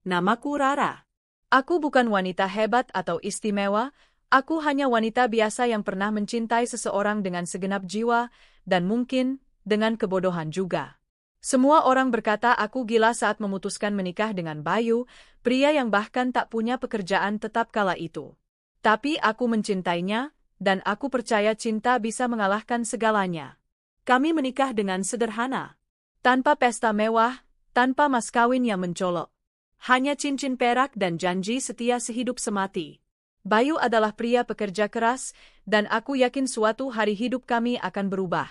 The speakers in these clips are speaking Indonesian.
Namaku Rara. Aku bukan wanita hebat atau istimewa, aku hanya wanita biasa yang pernah mencintai seseorang dengan segenap jiwa, dan mungkin dengan kebodohan juga. Semua orang berkata aku gila saat memutuskan menikah dengan Bayu, pria yang bahkan tak punya pekerjaan tetap kala itu. Tapi aku mencintainya, dan aku percaya cinta bisa mengalahkan segalanya. Kami menikah dengan sederhana. Tanpa pesta mewah, tanpa mas kawin yang mencolok. Hanya cincin perak dan janji setia sehidup semati. Bayu adalah pria pekerja keras, dan aku yakin suatu hari hidup kami akan berubah.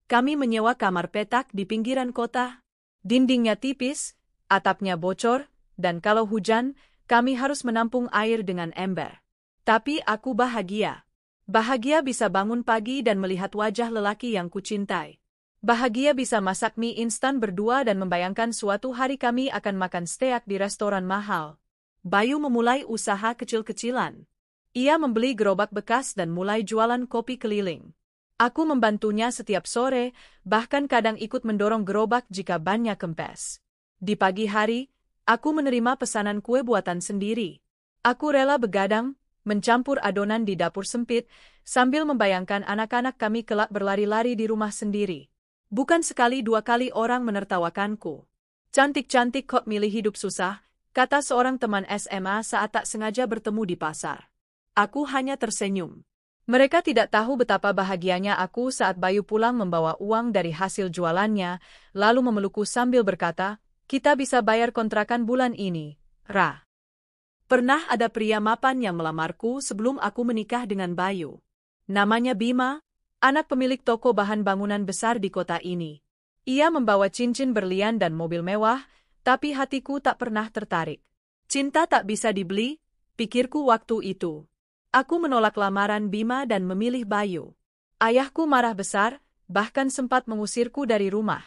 Kami menyewa kamar petak di pinggiran kota. Dindingnya tipis, atapnya bocor, dan kalau hujan, kami harus menampung air dengan ember. Tapi aku bahagia. Bahagia bisa bangun pagi dan melihat wajah lelaki yang kucintai. Bahagia bisa masak mie instan berdua dan membayangkan suatu hari kami akan makan steak di restoran mahal. Bayu memulai usaha kecil-kecilan. Ia membeli gerobak bekas dan mulai jualan kopi keliling. Aku membantunya setiap sore, bahkan kadang ikut mendorong gerobak jika bannya kempes. Di pagi hari, aku menerima pesanan kue buatan sendiri. Aku rela begadang, mencampur adonan di dapur sempit, sambil membayangkan anak-anak kami kelak berlari-lari di rumah sendiri. Bukan sekali dua kali orang menertawakanku. Cantik-cantik kok milih hidup susah, kata seorang teman SMA saat tak sengaja bertemu di pasar. Aku hanya tersenyum. Mereka tidak tahu betapa bahagianya aku saat Bayu pulang membawa uang dari hasil jualannya, lalu memelukku sambil berkata, kita bisa bayar kontrakan bulan ini, Ra. Pernah ada pria mapan yang melamarku sebelum aku menikah dengan Bayu. Namanya Bima, anak pemilik toko bahan bangunan besar di kota ini. Ia membawa cincin berlian dan mobil mewah, tapi hatiku tak pernah tertarik. Cinta tak bisa dibeli, pikirku waktu itu. Aku menolak lamaran Bima dan memilih Bayu. Ayahku marah besar, bahkan sempat mengusirku dari rumah.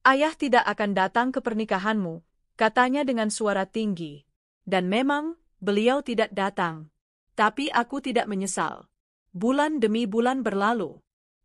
Ayah tidak akan datang ke pernikahanmu, katanya dengan suara tinggi. Dan memang, beliau tidak datang. Tapi aku tidak menyesal. Bulan demi bulan berlalu.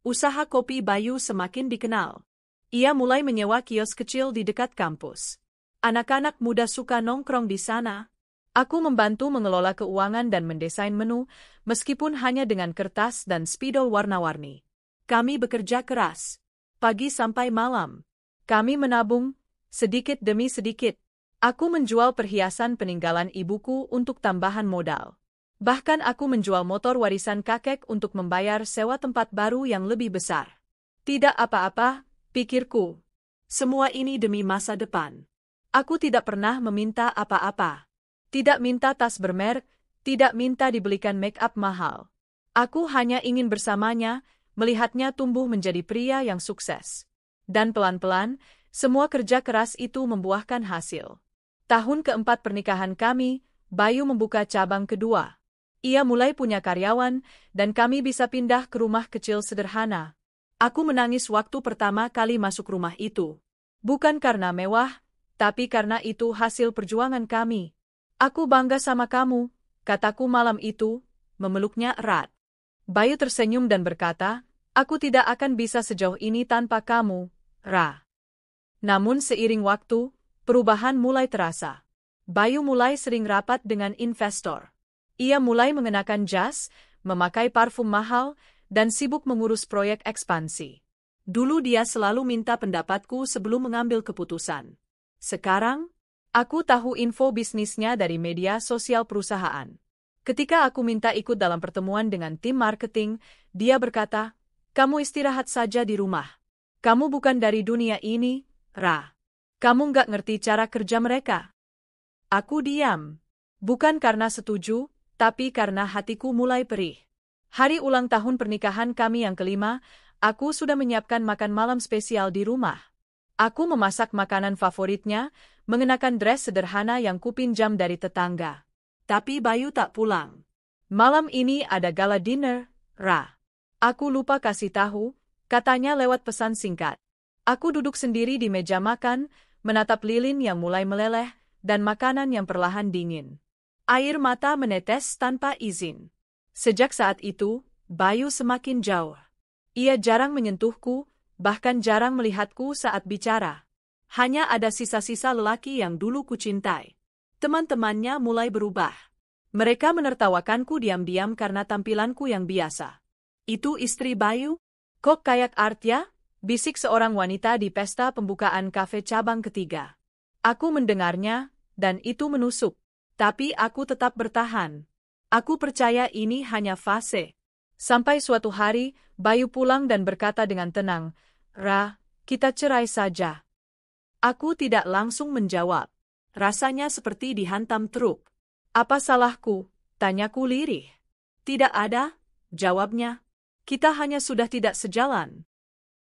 Usaha kopi Bayu semakin dikenal. Ia mulai menyewa kios kecil di dekat kampus. Anak-anak muda suka nongkrong di sana. Aku membantu mengelola keuangan dan mendesain menu, meskipun hanya dengan kertas dan spidol warna-warni. Kami bekerja keras. Pagi sampai malam. Kami menabung, sedikit demi sedikit. Aku menjual perhiasan peninggalan ibuku untuk tambahan modal. Bahkan aku menjual motor warisan kakek untuk membayar sewa tempat baru yang lebih besar. Tidak apa-apa, pikirku. Semua ini demi masa depan. Aku tidak pernah meminta apa-apa. Tidak minta tas bermerek, tidak minta dibelikan make-up mahal. Aku hanya ingin bersamanya, melihatnya tumbuh menjadi pria yang sukses. Dan pelan-pelan, semua kerja keras itu membuahkan hasil. Tahun keempat pernikahan kami, Bayu membuka cabang kedua. Ia mulai punya karyawan, dan kami bisa pindah ke rumah kecil sederhana. Aku menangis waktu pertama kali masuk rumah itu. Bukan karena mewah, tapi karena itu hasil perjuangan kami. Aku bangga sama kamu, kataku malam itu, memeluknya erat. Bayu tersenyum dan berkata, aku tidak akan bisa sejauh ini tanpa kamu, Ra. Namun seiring waktu, perubahan mulai terasa. Bayu mulai sering rapat dengan investor. Ia mulai mengenakan jas, memakai parfum mahal, dan sibuk mengurus proyek ekspansi. Dulu dia selalu minta pendapatku sebelum mengambil keputusan. Sekarang, aku tahu info bisnisnya dari media sosial perusahaan. Ketika aku minta ikut dalam pertemuan dengan tim marketing, dia berkata, kamu istirahat saja di rumah. Kamu bukan dari dunia ini, Ra. Kamu nggak ngerti cara kerja mereka. Aku diam. Bukan karena setuju, tapi karena hatiku mulai perih. Hari ulang tahun pernikahan kami yang kelima, aku sudah menyiapkan makan malam spesial di rumah. Aku memasak makanan favoritnya, mengenakan dress sederhana yang kupinjam dari tetangga. Tapi Bayu tak pulang. Malam ini ada gala dinner, Ra. Aku lupa kasih tahu, katanya lewat pesan singkat. Aku duduk sendiri di meja makan, menatap lilin yang mulai meleleh, dan makanan yang perlahan dingin. Air mata menetes tanpa izin. Sejak saat itu, Bayu semakin jauh. Ia jarang menyentuhku, bahkan jarang melihatku saat bicara. Hanya ada sisa-sisa lelaki yang dulu kucintai. Teman-temannya mulai berubah. Mereka menertawakanku diam-diam karena tampilanku yang biasa. Itu istri Bayu? Kok kayak Artya? Bisik seorang wanita di pesta pembukaan kafe cabang ketiga. Aku mendengarnya, dan itu menusuk. Tapi aku tetap bertahan. Aku percaya ini hanya fase. Sampai suatu hari, Bayu pulang dan berkata dengan tenang, "Ra, kita cerai saja." Aku tidak langsung menjawab. Rasanya seperti dihantam truk. "Apa salahku?" tanyaku lirih. "Tidak ada," jawabnya. "Kita hanya sudah tidak sejalan."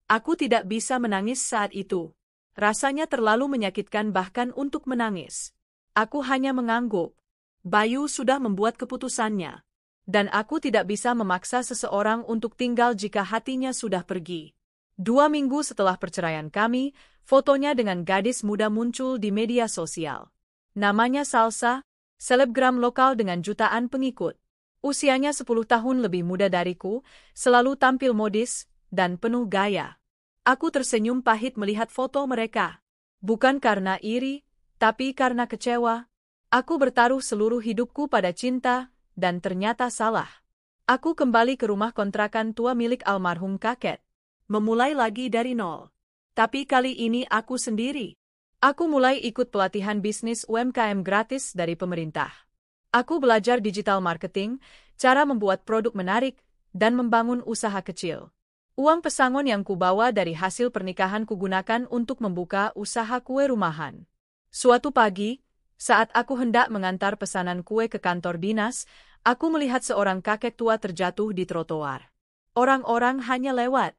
Aku tidak bisa menangis saat itu. Rasanya terlalu menyakitkan bahkan untuk menangis. Aku hanya mengangguk. Bayu sudah membuat keputusannya. Dan aku tidak bisa memaksa seseorang untuk tinggal jika hatinya sudah pergi. 2 minggu setelah perceraian kami, fotonya dengan gadis muda muncul di media sosial. Namanya Salsa, selebgram lokal dengan jutaan pengikut. Usianya 10 tahun lebih muda dariku, selalu tampil modis, dan penuh gaya. Aku tersenyum pahit melihat foto mereka. Bukan karena iri, tapi karena kecewa. Aku bertaruh seluruh hidupku pada cinta, dan ternyata salah. Aku kembali ke rumah kontrakan tua milik almarhum kakek. Memulai lagi dari nol. Tapi kali ini aku sendiri. Aku mulai ikut pelatihan bisnis UMKM gratis dari pemerintah. Aku belajar digital marketing, cara membuat produk menarik, dan membangun usaha kecil. Uang pesangon yang kubawa dari hasil pernikahan kugunakan untuk membuka usaha kue rumahan. Suatu pagi, saat aku hendak mengantar pesanan kue ke kantor dinas, aku melihat seorang kakek tua terjatuh di trotoar. Orang-orang hanya lewat.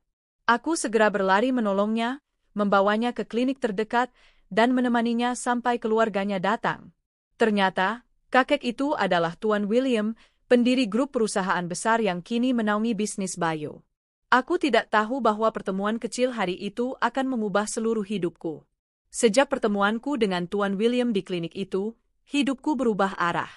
Aku segera berlari menolongnya, membawanya ke klinik terdekat, dan menemaninya sampai keluarganya datang. Ternyata, kakek itu adalah Tuan William, pendiri grup perusahaan besar yang kini menaungi bisnis Bayu. Aku tidak tahu bahwa pertemuan kecil hari itu akan mengubah seluruh hidupku. Sejak pertemuanku dengan Tuan William di klinik itu, hidupku berubah arah.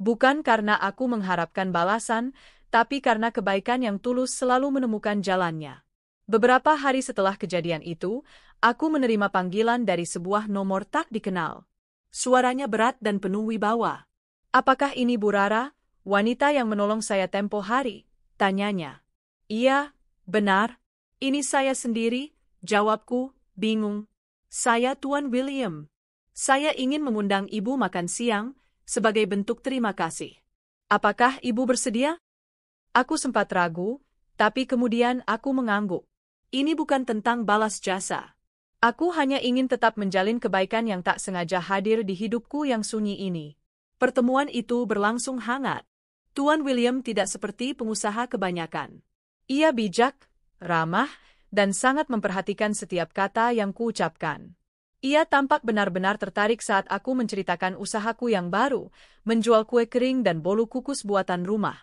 Bukan karena aku mengharapkan balasan, tapi karena kebaikan yang tulus selalu menemukan jalannya. Beberapa hari setelah kejadian itu, aku menerima panggilan dari sebuah nomor tak dikenal. Suaranya berat dan penuh wibawa. "Apakah ini Bu Rara, wanita yang menolong saya tempo hari?" tanyanya. "Iya, benar. Ini saya sendiri," jawabku, bingung. "Saya Tuan William. Saya ingin mengundang Ibu makan siang, sebagai bentuk terima kasih. Apakah Ibu bersedia?" Aku sempat ragu, tapi kemudian aku mengangguk. Ini bukan tentang balas jasa. Aku hanya ingin tetap menjalin kebaikan yang tak sengaja hadir di hidupku yang sunyi ini. Pertemuan itu berlangsung hangat. Tuan William tidak seperti pengusaha kebanyakan. Ia bijak, ramah, dan sangat memperhatikan setiap kata yang kuucapkan. Ia tampak benar-benar tertarik saat aku menceritakan usahaku yang baru, menjual kue kering dan bolu kukus buatan rumah.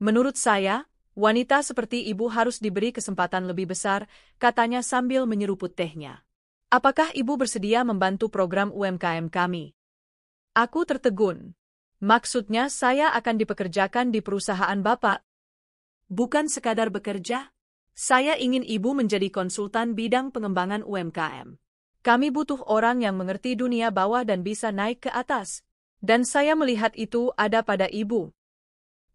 "Menurut saya, wanita seperti Ibu harus diberi kesempatan lebih besar," katanya sambil menyeruput tehnya. "Apakah Ibu bersedia membantu program UMKM kami?" Aku tertegun. "Maksudnya saya akan dipekerjakan di perusahaan Bapak?" "Bukan sekadar bekerja. Saya ingin Ibu menjadi konsultan bidang pengembangan UMKM. Kami butuh orang yang mengerti dunia bawah dan bisa naik ke atas. Dan saya melihat itu ada pada Ibu."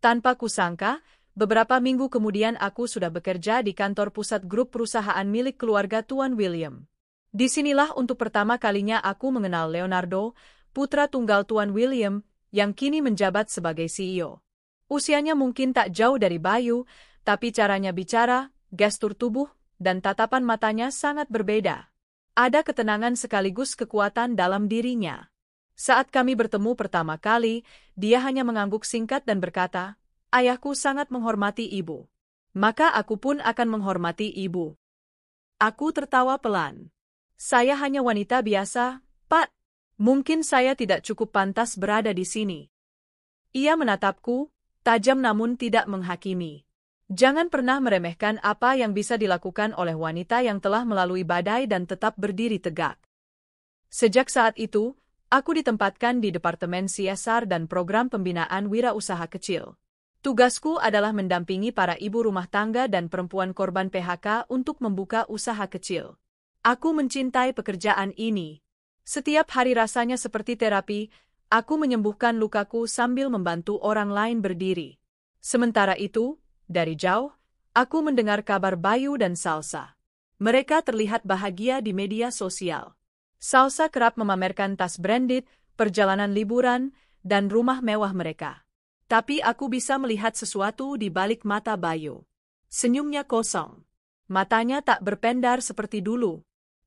Tanpa kusangka, beberapa minggu kemudian aku sudah bekerja di kantor pusat grup perusahaan milik keluarga Tuan William. Disinilah untuk pertama kalinya aku mengenal Leonardo, putra tunggal Tuan William, yang kini menjabat sebagai CEO. Usianya mungkin tak jauh dari Bayu, tapi caranya bicara, gestur tubuh, dan tatapan matanya sangat berbeda. Ada ketenangan sekaligus kekuatan dalam dirinya. Saat kami bertemu pertama kali, dia hanya mengangguk singkat dan berkata, "Ayahku sangat menghormati Ibu. Maka aku pun akan menghormati Ibu." Aku tertawa pelan. "Saya hanya wanita biasa, Pak. Mungkin saya tidak cukup pantas berada di sini." Ia menatapku, tajam namun tidak menghakimi. "Jangan pernah meremehkan apa yang bisa dilakukan oleh wanita yang telah melalui badai dan tetap berdiri tegak." Sejak saat itu, aku ditempatkan di Departemen CSR dan Program Pembinaan Wirausaha Kecil. Tugasku adalah mendampingi para ibu rumah tangga dan perempuan korban PHK untuk membuka usaha kecil. Aku mencintai pekerjaan ini. Setiap hari rasanya seperti terapi, Aku menyembuhkan lukaku sambil membantu orang lain berdiri. Sementara itu, dari jauh, aku mendengar kabar Bayu dan Salsa. Mereka terlihat bahagia di media sosial. Salsa kerap memamerkan tas branded, perjalanan liburan, dan rumah mewah mereka. Tapi aku bisa melihat sesuatu di balik mata Bayu. Senyumnya kosong. Matanya tak berpendar seperti dulu.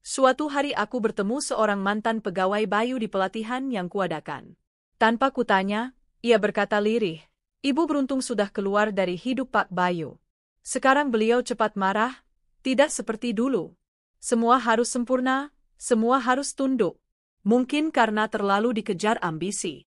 Suatu hari aku bertemu seorang mantan pegawai Bayu di pelatihan yang kuadakan. Tanpa kutanya, ia berkata lirih, "Ibu beruntung sudah keluar dari hidup Pak Bayu." Sekarang beliau cepat marah, tidak seperti dulu. Semua harus sempurna, semua harus tunduk. Mungkin karena terlalu dikejar ambisi.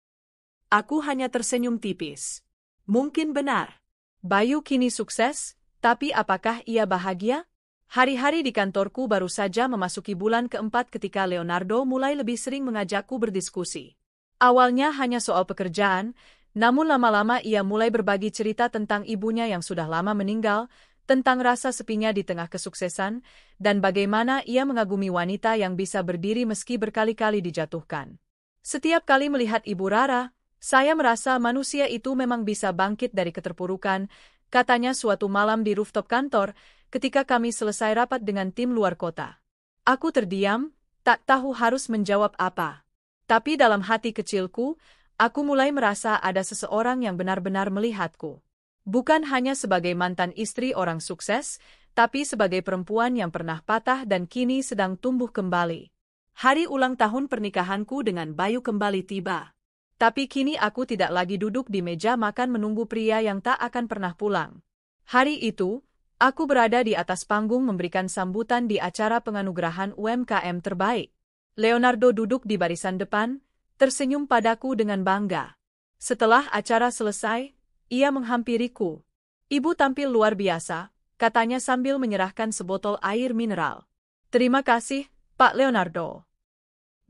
Aku hanya tersenyum tipis. Mungkin benar. Bayu kini sukses, tapi apakah ia bahagia? Hari-hari di kantorku baru saja memasuki bulan keempat ketika Leonardo mulai lebih sering mengajakku berdiskusi. Awalnya hanya soal pekerjaan, namun lama-lama ia mulai berbagi cerita tentang ibunya yang sudah lama meninggal, tentang rasa sepinya di tengah kesuksesan, dan bagaimana ia mengagumi wanita yang bisa berdiri meski berkali-kali dijatuhkan. Setiap kali melihat Ibu Rara, saya merasa manusia itu memang bisa bangkit dari keterpurukan, katanya suatu malam di rooftop kantor, ketika kami selesai rapat dengan tim luar kota. Aku terdiam, tak tahu harus menjawab apa. Tapi dalam hati kecilku, aku mulai merasa ada seseorang yang benar-benar melihatku. Bukan hanya sebagai mantan istri orang sukses, tapi sebagai perempuan yang pernah patah dan kini sedang tumbuh kembali. Hari ulang tahun pernikahanku dengan Bayu kembali tiba. Tapi kini aku tidak lagi duduk di meja makan menunggu pria yang tak akan pernah pulang. Hari itu, aku berada di atas panggung memberikan sambutan di acara penganugerahan UMKM terbaik. Leonardo duduk di barisan depan, tersenyum padaku dengan bangga. Setelah acara selesai, ia menghampiriku. "Ibu tampil luar biasa," katanya sambil menyerahkan sebotol air mineral. "Terima kasih, Pak Leonardo.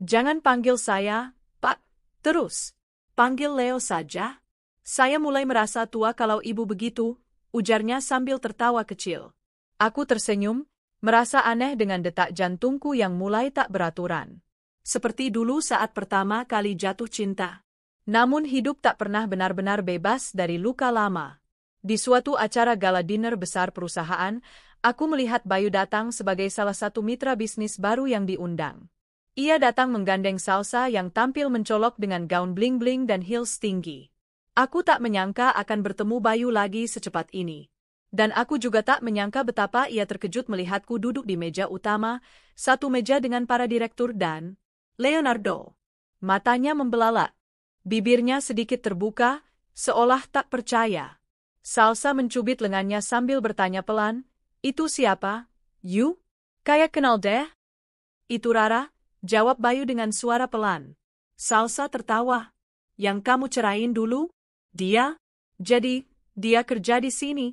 Jangan panggil saya, Pak, terus. Panggil Leo saja." "Saya mulai merasa tua kalau ibu begitu," ujarnya sambil tertawa kecil. Aku tersenyum, merasa aneh dengan detak jantungku yang mulai tak beraturan. Seperti dulu saat pertama kali jatuh cinta. Namun hidup tak pernah benar-benar bebas dari luka lama. Di suatu acara gala dinner besar perusahaan, aku melihat Bayu datang sebagai salah satu mitra bisnis baru yang diundang. Ia datang menggandeng Salsa yang tampil mencolok dengan gaun bling-bling dan heels tinggi. Aku tak menyangka akan bertemu Bayu lagi secepat ini. Dan aku juga tak menyangka betapa ia terkejut melihatku duduk di meja utama, satu meja dengan para direktur dan Leonardo. Matanya membelalak. Bibirnya sedikit terbuka, seolah tak percaya. Salsa mencubit lengannya sambil bertanya pelan, "Itu siapa? You? Kayak kenal deh." "Itu Rara," jawab Bayu dengan suara pelan. Salsa tertawa. "Yang kamu cerain dulu? Dia? Jadi, dia kerja di sini?"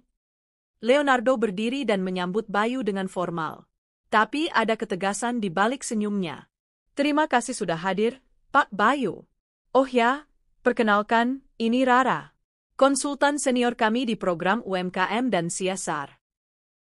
Leonardo berdiri dan menyambut Bayu dengan formal. Tapi ada ketegasan di balik senyumnya. "Terima kasih sudah hadir, Pak Bayu. Oh ya, perkenalkan, ini Rara, konsultan senior kami di program UMKM dan CSR."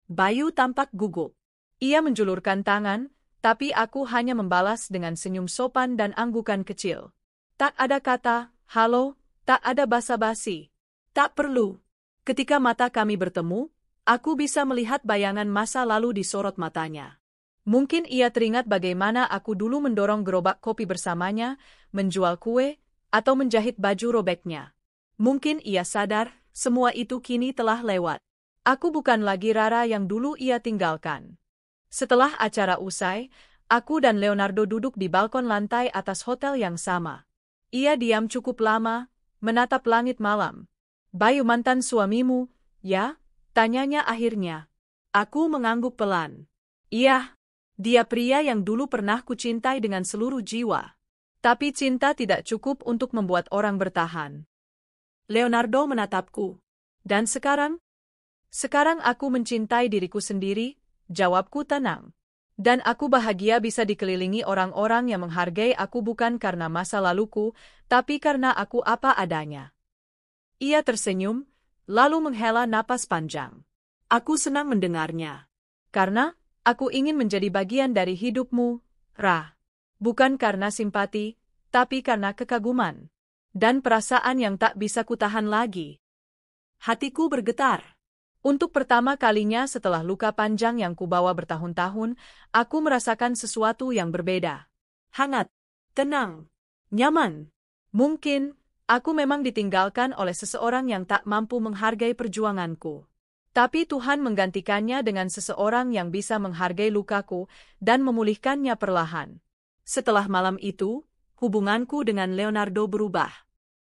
Bayu tampak gugup. Ia menjulurkan tangan, tapi aku hanya membalas dengan senyum sopan dan anggukan kecil. Tak ada kata, halo, tak ada basa-basi. Tak perlu. Ketika mata kami bertemu, aku bisa melihat bayangan masa lalu di sorot matanya. Mungkin ia teringat bagaimana aku dulu mendorong gerobak kopi bersamanya, menjual kue, atau menjahit baju robeknya. Mungkin ia sadar, semua itu kini telah lewat. Aku bukan lagi Rara yang dulu ia tinggalkan. Setelah acara usai, aku dan Leonardo duduk di balkon lantai atas hotel yang sama. Ia diam cukup lama, menatap langit malam. "Bayu mantan suamimu, ya?" tanyanya akhirnya. Aku mengangguk pelan. "Iya, dia pria yang dulu pernah kucintai dengan seluruh jiwa. Tapi cinta tidak cukup untuk membuat orang bertahan." Leonardo menatapku. "Dan sekarang?" "Sekarang aku mencintai diriku sendiri," jawabku tenang. "Dan aku bahagia bisa dikelilingi orang-orang yang menghargai aku bukan karena masa laluku, tapi karena aku apa adanya." Ia tersenyum, lalu menghela napas panjang. "Aku senang mendengarnya. Karena aku ingin menjadi bagian dari hidupmu, Ra. Bukan karena simpati, tapi karena kekaguman dan perasaan yang tak bisa kutahan lagi. Hatiku bergetar. Untuk pertama kalinya setelah luka panjang yang kubawa bertahun-tahun, aku merasakan sesuatu yang berbeda. Hangat, tenang, nyaman. Mungkin, aku memang ditinggalkan oleh seseorang yang tak mampu menghargai perjuanganku. Tapi Tuhan menggantikannya dengan seseorang yang bisa menghargai lukaku dan memulihkannya perlahan. Setelah malam itu, hubunganku dengan Leonardo berubah.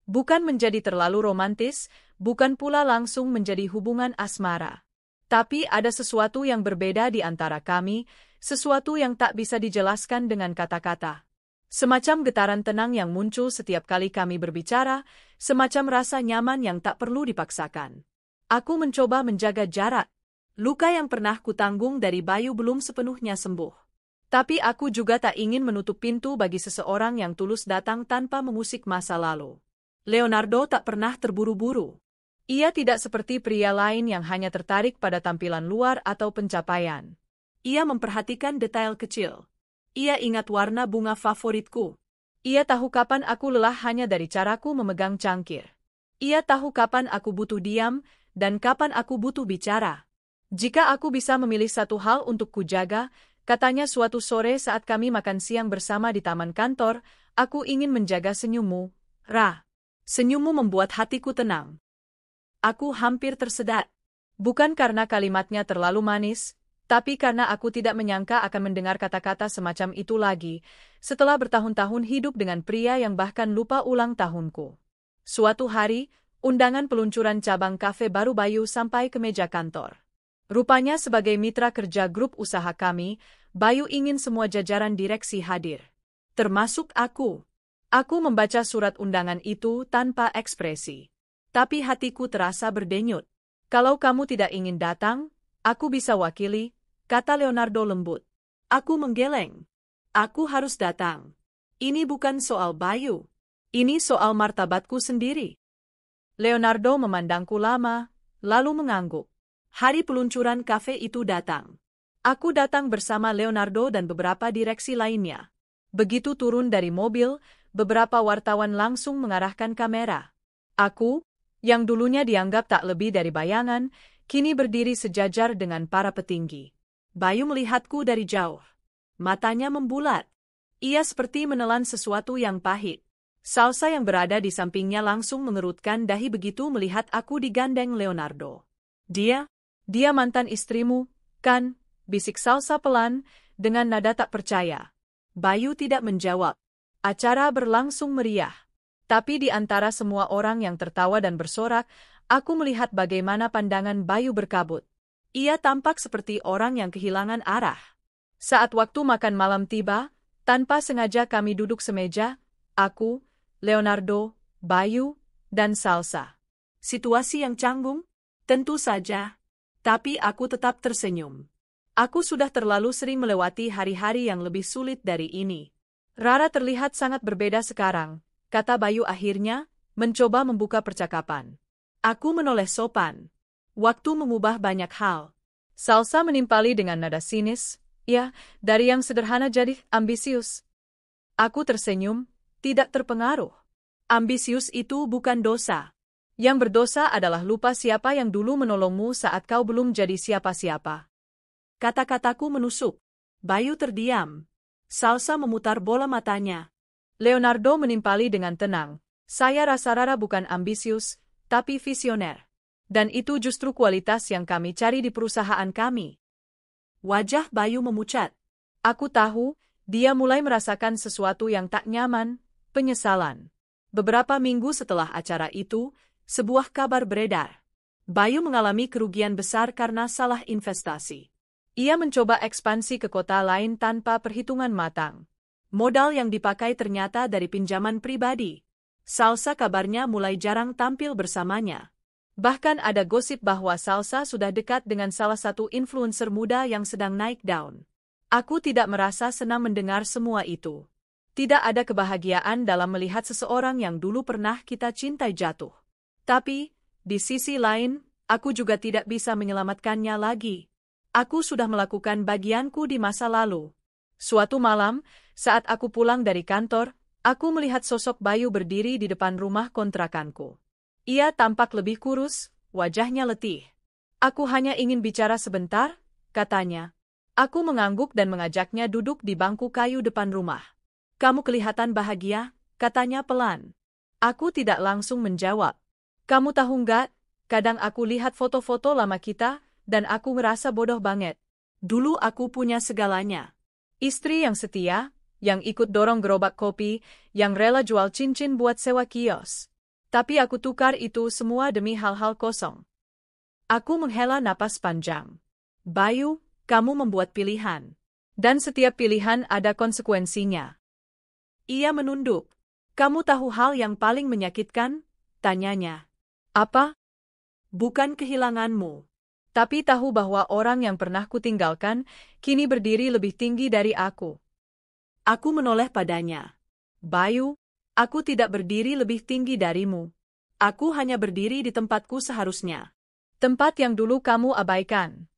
Bukan menjadi terlalu romantis, bukan pula langsung menjadi hubungan asmara. Tapi ada sesuatu yang berbeda di antara kami, sesuatu yang tak bisa dijelaskan dengan kata-kata. Semacam getaran tenang yang muncul setiap kali kami berbicara, semacam rasa nyaman yang tak perlu dipaksakan. Aku mencoba menjaga jarak. Luka yang pernah kutanggung dari Bayu belum sepenuhnya sembuh. Tapi aku juga tak ingin menutup pintu bagi seseorang yang tulus datang tanpa mengusik masa lalu. Leonardo tak pernah terburu-buru. Ia tidak seperti pria lain yang hanya tertarik pada tampilan luar atau pencapaian. Ia memperhatikan detail kecil. Ia ingat warna bunga favoritku. Ia tahu kapan aku lelah hanya dari caraku memegang cangkir. Ia tahu kapan aku butuh diam, dan kapan aku butuh bicara. Jika aku bisa memilih satu hal untuk kujaga, katanya suatu sore saat kami makan siang bersama di taman kantor, aku ingin menjaga senyummu, Ra. Senyummu membuat hatiku tenang. Aku hampir tersedak. Bukan karena kalimatnya terlalu manis, tapi karena aku tidak menyangka akan mendengar kata-kata semacam itu lagi, setelah bertahun-tahun hidup dengan pria yang bahkan lupa ulang tahunku. Suatu hari, undangan peluncuran cabang kafe baru Bayu sampai ke meja kantor. Rupanya sebagai mitra kerja grup usaha kami, Bayu ingin semua jajaran direksi hadir. Termasuk aku. Aku membaca surat undangan itu tanpa ekspresi. Tapi hatiku terasa berdenyut. Kalau kamu tidak ingin datang, aku bisa wakili, kata Leonardo lembut. Aku menggeleng. Aku harus datang. Ini bukan soal Bayu. Ini soal martabatku sendiri. Leonardo memandangku lama, lalu mengangguk. Hari peluncuran kafe itu datang. Aku datang bersama Leonardo dan beberapa direksi lainnya. Begitu turun dari mobil, beberapa wartawan langsung mengarahkan kamera. Aku, yang dulunya dianggap tak lebih dari bayangan, kini berdiri sejajar dengan para petinggi. Bayu melihatku dari jauh. Matanya membulat. Ia seperti menelan sesuatu yang pahit. Salsa yang berada di sampingnya langsung mengerutkan dahi begitu melihat aku digandeng Leonardo. Dia mantan istrimu, kan? Bisik Salsa pelan, dengan nada tak percaya. Bayu tidak menjawab. Acara berlangsung meriah. Tapi di antara semua orang yang tertawa dan bersorak, aku melihat bagaimana pandangan Bayu berkabut. Ia tampak seperti orang yang kehilangan arah. Saat waktu makan malam tiba, tanpa sengaja kami duduk semeja, aku, Leonardo, Bayu, dan Salsa. Situasi yang canggung? Tentu saja. Tapi aku tetap tersenyum. Aku sudah terlalu sering melewati hari-hari yang lebih sulit dari ini. Rara terlihat sangat berbeda sekarang, kata Bayu akhirnya, mencoba membuka percakapan. Aku menoleh sopan. Waktu mengubah banyak hal. Salsa menimpali dengan nada sinis, ya, dari yang sederhana jadi ambisius. Aku tersenyum, tidak terpengaruh. Ambisius itu bukan dosa. Yang berdosa adalah lupa siapa yang dulu menolongmu saat kau belum jadi siapa-siapa. Kata-kataku menusuk. Bayu terdiam. Salsa memutar bola matanya. Leonardo menimpali dengan tenang. Saya rasa Rara bukan ambisius, tapi visioner. Dan itu justru kualitas yang kami cari di perusahaan kami. Wajah Bayu memucat. Aku tahu, dia mulai merasakan sesuatu yang tak nyaman, penyesalan. Beberapa minggu setelah acara itu, sebuah kabar beredar. Bayu mengalami kerugian besar karena salah investasi. Ia mencoba ekspansi ke kota lain tanpa perhitungan matang. Modal yang dipakai ternyata dari pinjaman pribadi. Salsa kabarnya mulai jarang tampil bersamanya. Bahkan ada gosip bahwa Salsa sudah dekat dengan salah satu influencer muda yang sedang naik daun. Aku tidak merasa senang mendengar semua itu. Tidak ada kebahagiaan dalam melihat seseorang yang dulu pernah kita cintai jatuh. Tapi, di sisi lain, aku juga tidak bisa menyelamatkannya lagi. Aku sudah melakukan bagianku di masa lalu. Suatu malam, saat aku pulang dari kantor, Aku melihat sosok Bayu berdiri di depan rumah kontrakanku. Ia tampak lebih kurus, wajahnya letih. Aku hanya ingin bicara sebentar, katanya. Aku mengangguk dan mengajaknya duduk di bangku kayu depan rumah. Kamu kelihatan bahagia, katanya pelan. Aku tidak langsung menjawab. Kamu tahu nggak, kadang aku lihat foto-foto lama kita, dan aku ngerasa bodoh banget. Dulu aku punya segalanya. Istri yang setia, yang ikut dorong gerobak kopi, yang rela jual cincin buat sewa kios. Tapi aku tukar itu semua demi hal-hal kosong. Aku menghela napas panjang. Bayu, kamu membuat pilihan. Dan setiap pilihan ada konsekuensinya. Ia menunduk. Kamu tahu hal yang paling menyakitkan? Tanyanya. Apa? Bukan kehilanganmu. Tapi tahu bahwa orang yang pernah kutinggalkan, kini berdiri lebih tinggi dari aku. Aku menoleh padanya. Bayu, aku tidak berdiri lebih tinggi darimu. Aku hanya berdiri di tempatku seharusnya. Tempat yang dulu kamu abaikan.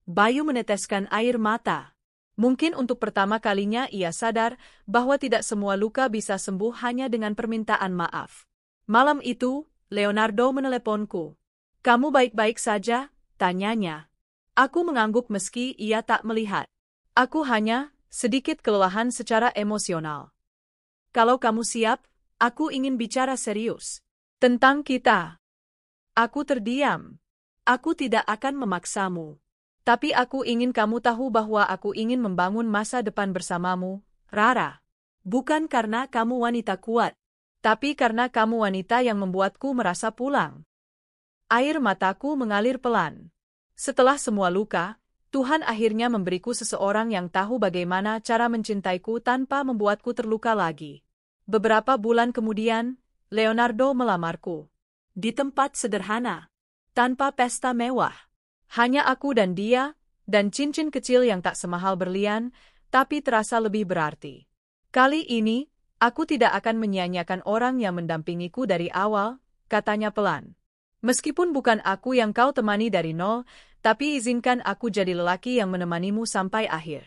Bayu meneteskan air mata. Mungkin untuk pertama kalinya ia sadar bahwa tidak semua luka bisa sembuh hanya dengan permintaan maaf. Malam itu, Leonardo meneleponku. Kamu baik-baik saja? Tanyanya. Aku mengangguk meski ia tak melihat. Aku hanya sedikit kelelahan secara emosional. Kalau kamu siap, aku ingin bicara serius. Tentang kita. Aku terdiam. Aku tidak akan memaksamu. Tapi aku ingin kamu tahu bahwa aku ingin membangun masa depan bersamamu, Rara. Bukan karena kamu wanita kuat, tapi karena kamu wanita yang membuatku merasa pulang. Air mataku mengalir pelan. Setelah semua luka, Tuhan akhirnya memberiku seseorang yang tahu bagaimana cara mencintaiku tanpa membuatku terluka lagi. Beberapa bulan kemudian, Leonardo melamarku. Di tempat sederhana, tanpa pesta mewah. Hanya aku dan dia, dan cincin kecil yang tak semahal berlian, tapi terasa lebih berarti. Kali ini, aku tidak akan menyia-nyiakan orang yang mendampingiku dari awal, katanya pelan. Meskipun bukan aku yang kau temani dari nol, tapi izinkan aku jadi lelaki yang menemanimu sampai akhir.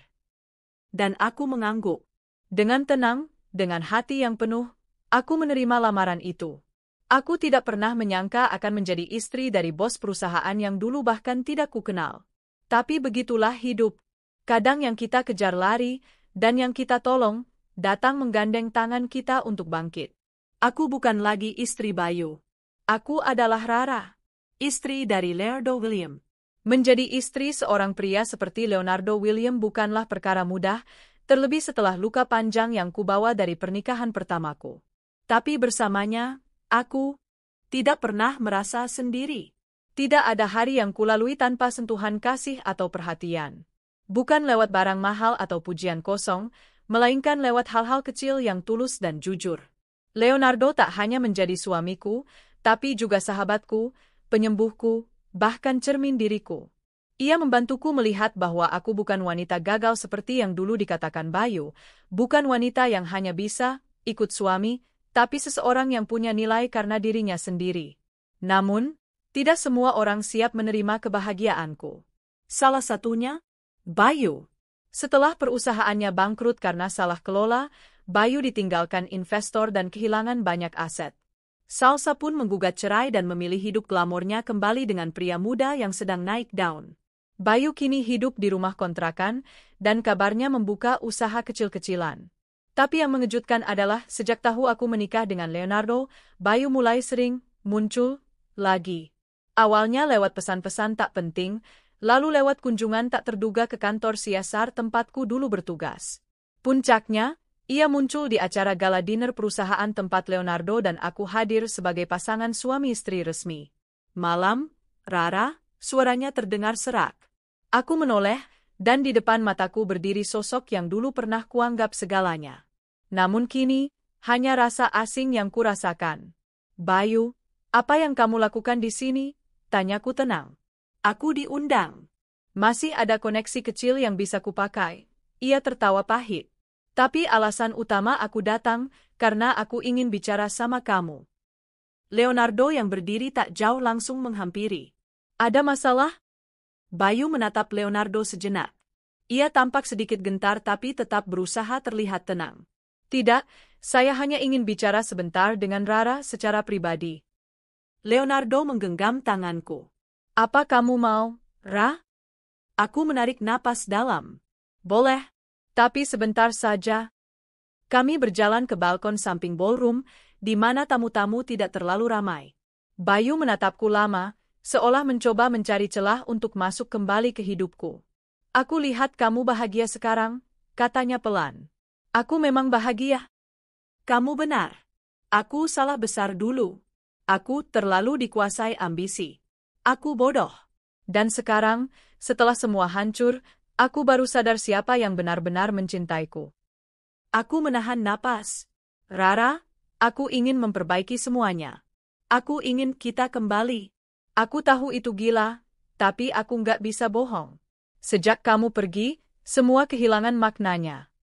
Dan aku mengangguk. Dengan tenang, dengan hati yang penuh, aku menerima lamaran itu. Aku tidak pernah menyangka akan menjadi istri dari bos perusahaan yang dulu bahkan tidak kukenal. Tapi begitulah hidup. Kadang yang kita kejar lari, dan yang kita tolong, datang menggandeng tangan kita untuk bangkit. Aku bukan lagi istri Bayu. Aku adalah Rara, istri dari Leonardo William. Menjadi istri seorang pria seperti Leonardo William bukanlah perkara mudah, terlebih setelah luka panjang yang kubawa dari pernikahan pertamaku. Tapi bersamanya, aku tidak pernah merasa sendiri. Tidak ada hari yang kulalui tanpa sentuhan kasih atau perhatian. Bukan lewat barang mahal atau pujian kosong, melainkan lewat hal-hal kecil yang tulus dan jujur. Leonardo tak hanya menjadi suamiku, tapi juga sahabatku, penyembuhku, bahkan cermin diriku. Ia membantuku melihat bahwa aku bukan wanita gagal seperti yang dulu dikatakan Bayu, bukan wanita yang hanya bisa ikut suami, tapi seseorang yang punya nilai karena dirinya sendiri. Namun, tidak semua orang siap menerima kebahagiaanku. Salah satunya, Bayu. Setelah perusahaannya bangkrut karena salah kelola, Bayu ditinggalkan investor dan kehilangan banyak aset. Salsa pun menggugat cerai dan memilih hidup glamornya kembali dengan pria muda yang sedang naik daun. Bayu kini hidup di rumah kontrakan, dan kabarnya membuka usaha kecil-kecilan. Tapi yang mengejutkan adalah sejak tahu aku menikah dengan Leonardo, Bayu mulai sering muncul lagi. Awalnya lewat pesan-pesan tak penting, lalu lewat kunjungan tak terduga ke kantor CSR tempatku dulu bertugas. Puncaknya, ia muncul di acara gala dinner perusahaan tempat Leonardo dan aku hadir sebagai pasangan suami istri resmi. Malam, Rara, suaranya terdengar serak. Aku menoleh, dan di depan mataku berdiri sosok yang dulu pernah kuanggap segalanya. Namun kini, hanya rasa asing yang kurasakan. Bayu, apa yang kamu lakukan di sini? Tanyaku tenang. Aku diundang. Masih ada koneksi kecil yang bisa kupakai. Ia tertawa pahit. Tapi alasan utama aku datang, karena aku ingin bicara sama kamu. Leonardo yang berdiri tak jauh langsung menghampiri. Ada masalah? Bayu menatap Leonardo sejenak. Ia tampak sedikit gentar tapi tetap berusaha terlihat tenang. Tidak, saya hanya ingin bicara sebentar dengan Rara secara pribadi. Leonardo menggenggam tanganku. Apa kamu mau, Ra? Aku menarik napas dalam. Boleh, tapi sebentar saja. Kami berjalan ke balkon samping ballroom, di mana tamu-tamu tidak terlalu ramai. Bayu menatapku lama, seolah mencoba mencari celah untuk masuk kembali ke hidupku. Aku lihat kamu bahagia sekarang, katanya pelan. Aku memang bahagia. Kamu benar. Aku salah besar dulu. Aku terlalu dikuasai ambisi. Aku bodoh. Dan sekarang, setelah semua hancur, aku baru sadar siapa yang benar-benar mencintaiku. Aku menahan napas. Rara, aku ingin memperbaiki semuanya. Aku ingin kita kembali. Aku tahu itu gila, tapi aku nggak bisa bohong. Sejak kamu pergi, semua kehilangan maknanya.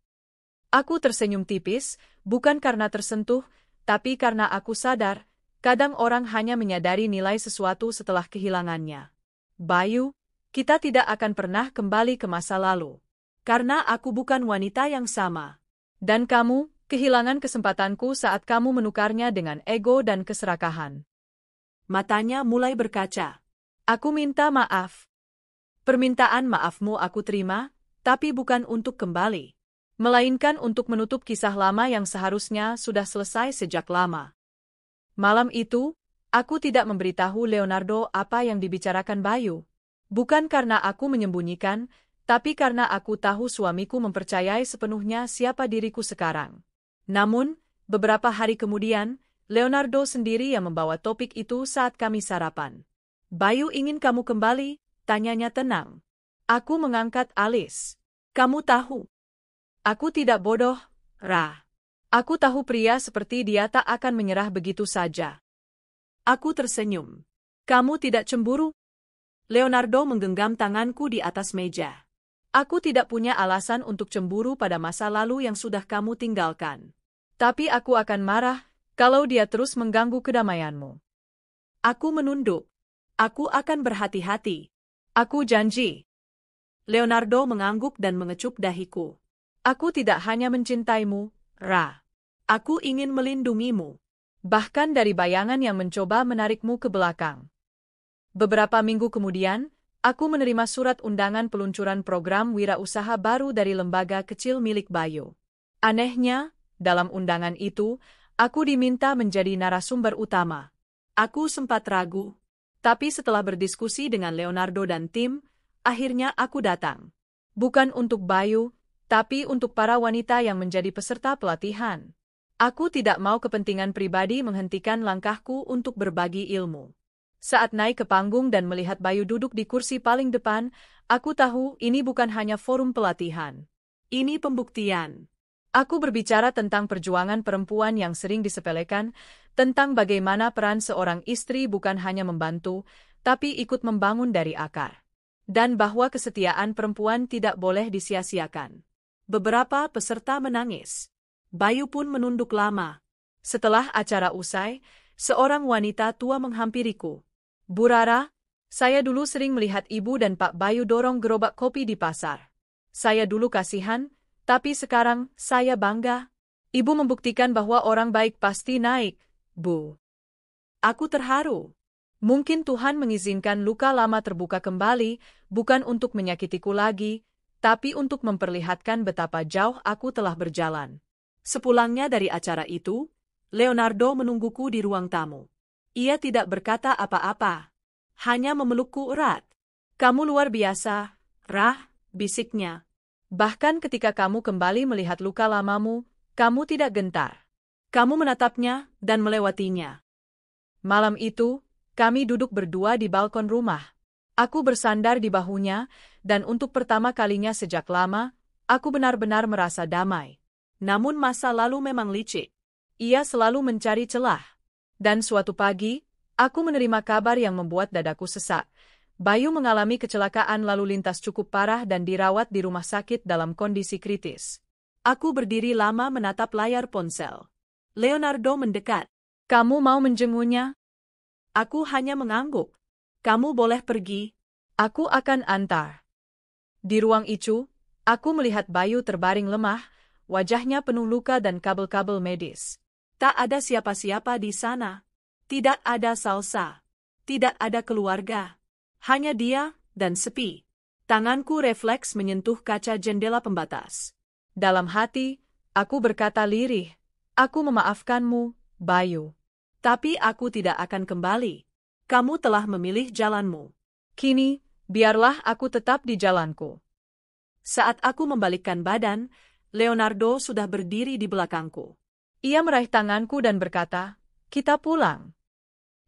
Aku tersenyum tipis, bukan karena tersentuh, tapi karena aku sadar, kadang orang hanya menyadari nilai sesuatu setelah kehilangannya. Bayu, kita tidak akan pernah kembali ke masa lalu. Karena aku bukan wanita yang sama. Dan kamu, kehilangan kesempatanku saat kamu menukarnya dengan ego dan keserakahan. Matanya mulai berkaca. Aku minta maaf. Permintaan maafmu aku terima, tapi bukan untuk kembali. Melainkan untuk menutup kisah lama yang seharusnya sudah selesai sejak lama. Malam itu, aku tidak memberitahu Leonardo apa yang dibicarakan Bayu. Bukan karena aku menyembunyikan, tapi karena aku tahu suamiku mempercayai sepenuhnya siapa diriku sekarang. Namun, beberapa hari kemudian, Leonardo sendiri yang membawa topik itu saat kami sarapan. Bayu ingin kamu kembali, tanyanya tenang. Aku mengangkat alis. Kamu tahu. Aku tidak bodoh, Ra. Aku tahu pria seperti dia tak akan menyerah begitu saja. Aku tersenyum. Kamu tidak cemburu? Leonardo menggenggam tanganku di atas meja. Aku tidak punya alasan untuk cemburu pada masa lalu yang sudah kamu tinggalkan. Tapi aku akan marah kalau dia terus mengganggu kedamaianmu. Aku menunduk. Aku akan berhati-hati. Aku janji. Leonardo mengangguk dan mengecup dahiku. Aku tidak hanya mencintaimu, Ra. Aku ingin melindungimu. Bahkan dari bayangan yang mencoba menarikmu ke belakang. Beberapa minggu kemudian, aku menerima surat undangan peluncuran program wirausaha baru dari lembaga kecil milik Bayu. Anehnya, dalam undangan itu, aku diminta menjadi narasumber utama. Aku sempat ragu. Tapi setelah berdiskusi dengan Leonardo dan tim, akhirnya aku datang. Bukan untuk Bayu, tapi untuk para wanita yang menjadi peserta pelatihan. Aku tidak mau kepentingan pribadi menghentikan langkahku untuk berbagi ilmu. Saat naik ke panggung dan melihat Bayu duduk di kursi paling depan, aku tahu ini bukan hanya forum pelatihan. Ini pembuktian. Aku berbicara tentang perjuangan perempuan yang sering disepelekan, tentang bagaimana peran seorang istri bukan hanya membantu, tapi ikut membangun dari akar. Dan bahwa kesetiaan perempuan tidak boleh disia-siakan. Beberapa peserta menangis. Bayu pun menunduk lama. Setelah acara usai, seorang wanita tua menghampiriku. Bu Rara, saya dulu sering melihat Ibu dan Pak Bayu dorong gerobak kopi di pasar. Saya dulu kasihan, tapi sekarang saya bangga. Ibu membuktikan bahwa orang baik pasti naik, Bu. Aku terharu. Mungkin Tuhan mengizinkan luka lama terbuka kembali, bukan untuk menyakitiku lagi, tapi untuk memperlihatkan betapa jauh aku telah berjalan. Sepulangnya dari acara itu, Leonardo menungguku di ruang tamu. Ia tidak berkata apa-apa, hanya memelukku erat. Kamu luar biasa, Rah, bisiknya. Bahkan ketika kamu kembali melihat luka lamamu, kamu tidak gentar. Kamu menatapnya dan melewatinya. Malam itu, kami duduk berdua di balkon rumah. Aku bersandar di bahunya, dan untuk pertama kalinya sejak lama, aku benar-benar merasa damai. Namun masa lalu memang licik. Ia selalu mencari celah. Dan suatu pagi, aku menerima kabar yang membuat dadaku sesak. Bayu mengalami kecelakaan lalu lintas cukup parah dan dirawat di rumah sakit dalam kondisi kritis. Aku berdiri lama menatap layar ponsel. Leonardo mendekat. Kamu mau menjenguknya? Aku hanya mengangguk. Kamu boleh pergi. Aku akan antar. Di ruang itu, aku melihat Bayu terbaring lemah, wajahnya penuh luka dan kabel-kabel medis. Tak ada siapa-siapa di sana. Tidak ada Salsa. Tidak ada keluarga. Hanya dia dan sepi. Tanganku refleks menyentuh kaca jendela pembatas. Dalam hati, aku berkata lirih, aku memaafkanmu, Bayu. Tapi aku tidak akan kembali. Kamu telah memilih jalanmu. Kini, biarlah aku tetap di jalanku. Saat aku membalikkan badan, Leonardo sudah berdiri di belakangku. Ia meraih tanganku dan berkata, kita pulang.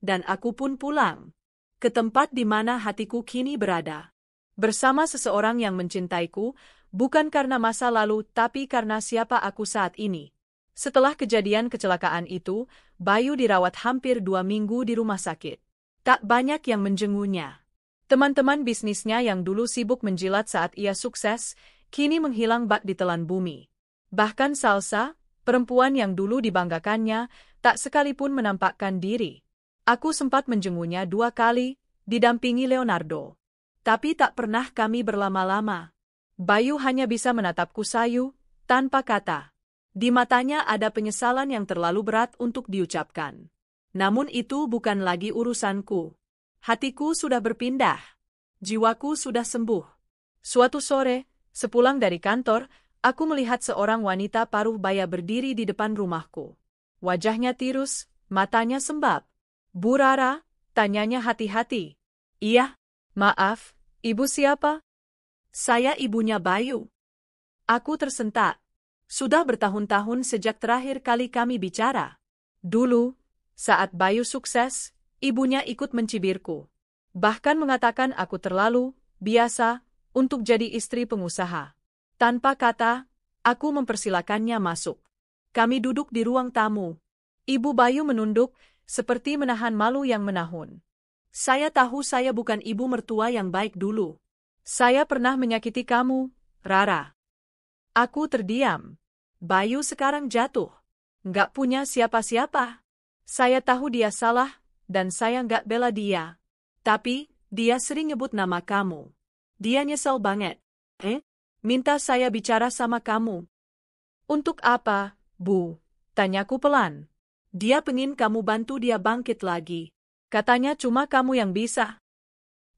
Dan aku pun pulang. Ke tempat di mana hatiku kini berada. Bersama seseorang yang mencintaiku, bukan karena masa lalu tapi karena siapa aku saat ini. Setelah kejadian kecelakaan itu, Bayu dirawat hampir 2 minggu di rumah sakit. Tak banyak yang menjenguknya. Teman-teman bisnisnya yang dulu sibuk menjilat saat ia sukses, kini menghilang bak ditelan bumi. Bahkan Salsa, perempuan yang dulu dibanggakannya, tak sekalipun menampakkan diri. Aku sempat menjenguknya 2 kali, didampingi Leonardo. Tapi tak pernah kami berlama-lama. Bayu hanya bisa menatapku sayu, tanpa kata. Di matanya ada penyesalan yang terlalu berat untuk diucapkan. Namun itu bukan lagi urusanku. Hatiku sudah berpindah. Jiwaku sudah sembuh. Suatu sore, sepulang dari kantor, aku melihat seorang wanita paruh baya berdiri di depan rumahku. Wajahnya tirus, matanya sembab. Bu Rara, tanyanya hati-hati. Iya. Maaf, ibu siapa? Saya ibunya Bayu. Aku tersentak. Sudah bertahun-tahun sejak terakhir kali kami bicara. Dulu, saat Bayu sukses, ibunya ikut mencibirku. Bahkan mengatakan aku terlalu biasa untuk jadi istri pengusaha. Tanpa kata, aku mempersilakannya masuk. Kami duduk di ruang tamu. Ibu Bayu menunduk, seperti menahan malu yang menahun. Saya tahu saya bukan ibu mertua yang baik dulu. Saya pernah menyakiti kamu, Rara. Aku terdiam. Bayu sekarang jatuh. Nggak punya siapa-siapa. Saya tahu dia salah, dan saya nggak bela dia. Tapi, dia sering nyebut nama kamu. Dia nyesel banget. Minta saya bicara sama kamu. Untuk apa, Bu? Tanyaku pelan. Dia pengen kamu bantu dia bangkit lagi. Katanya cuma kamu yang bisa.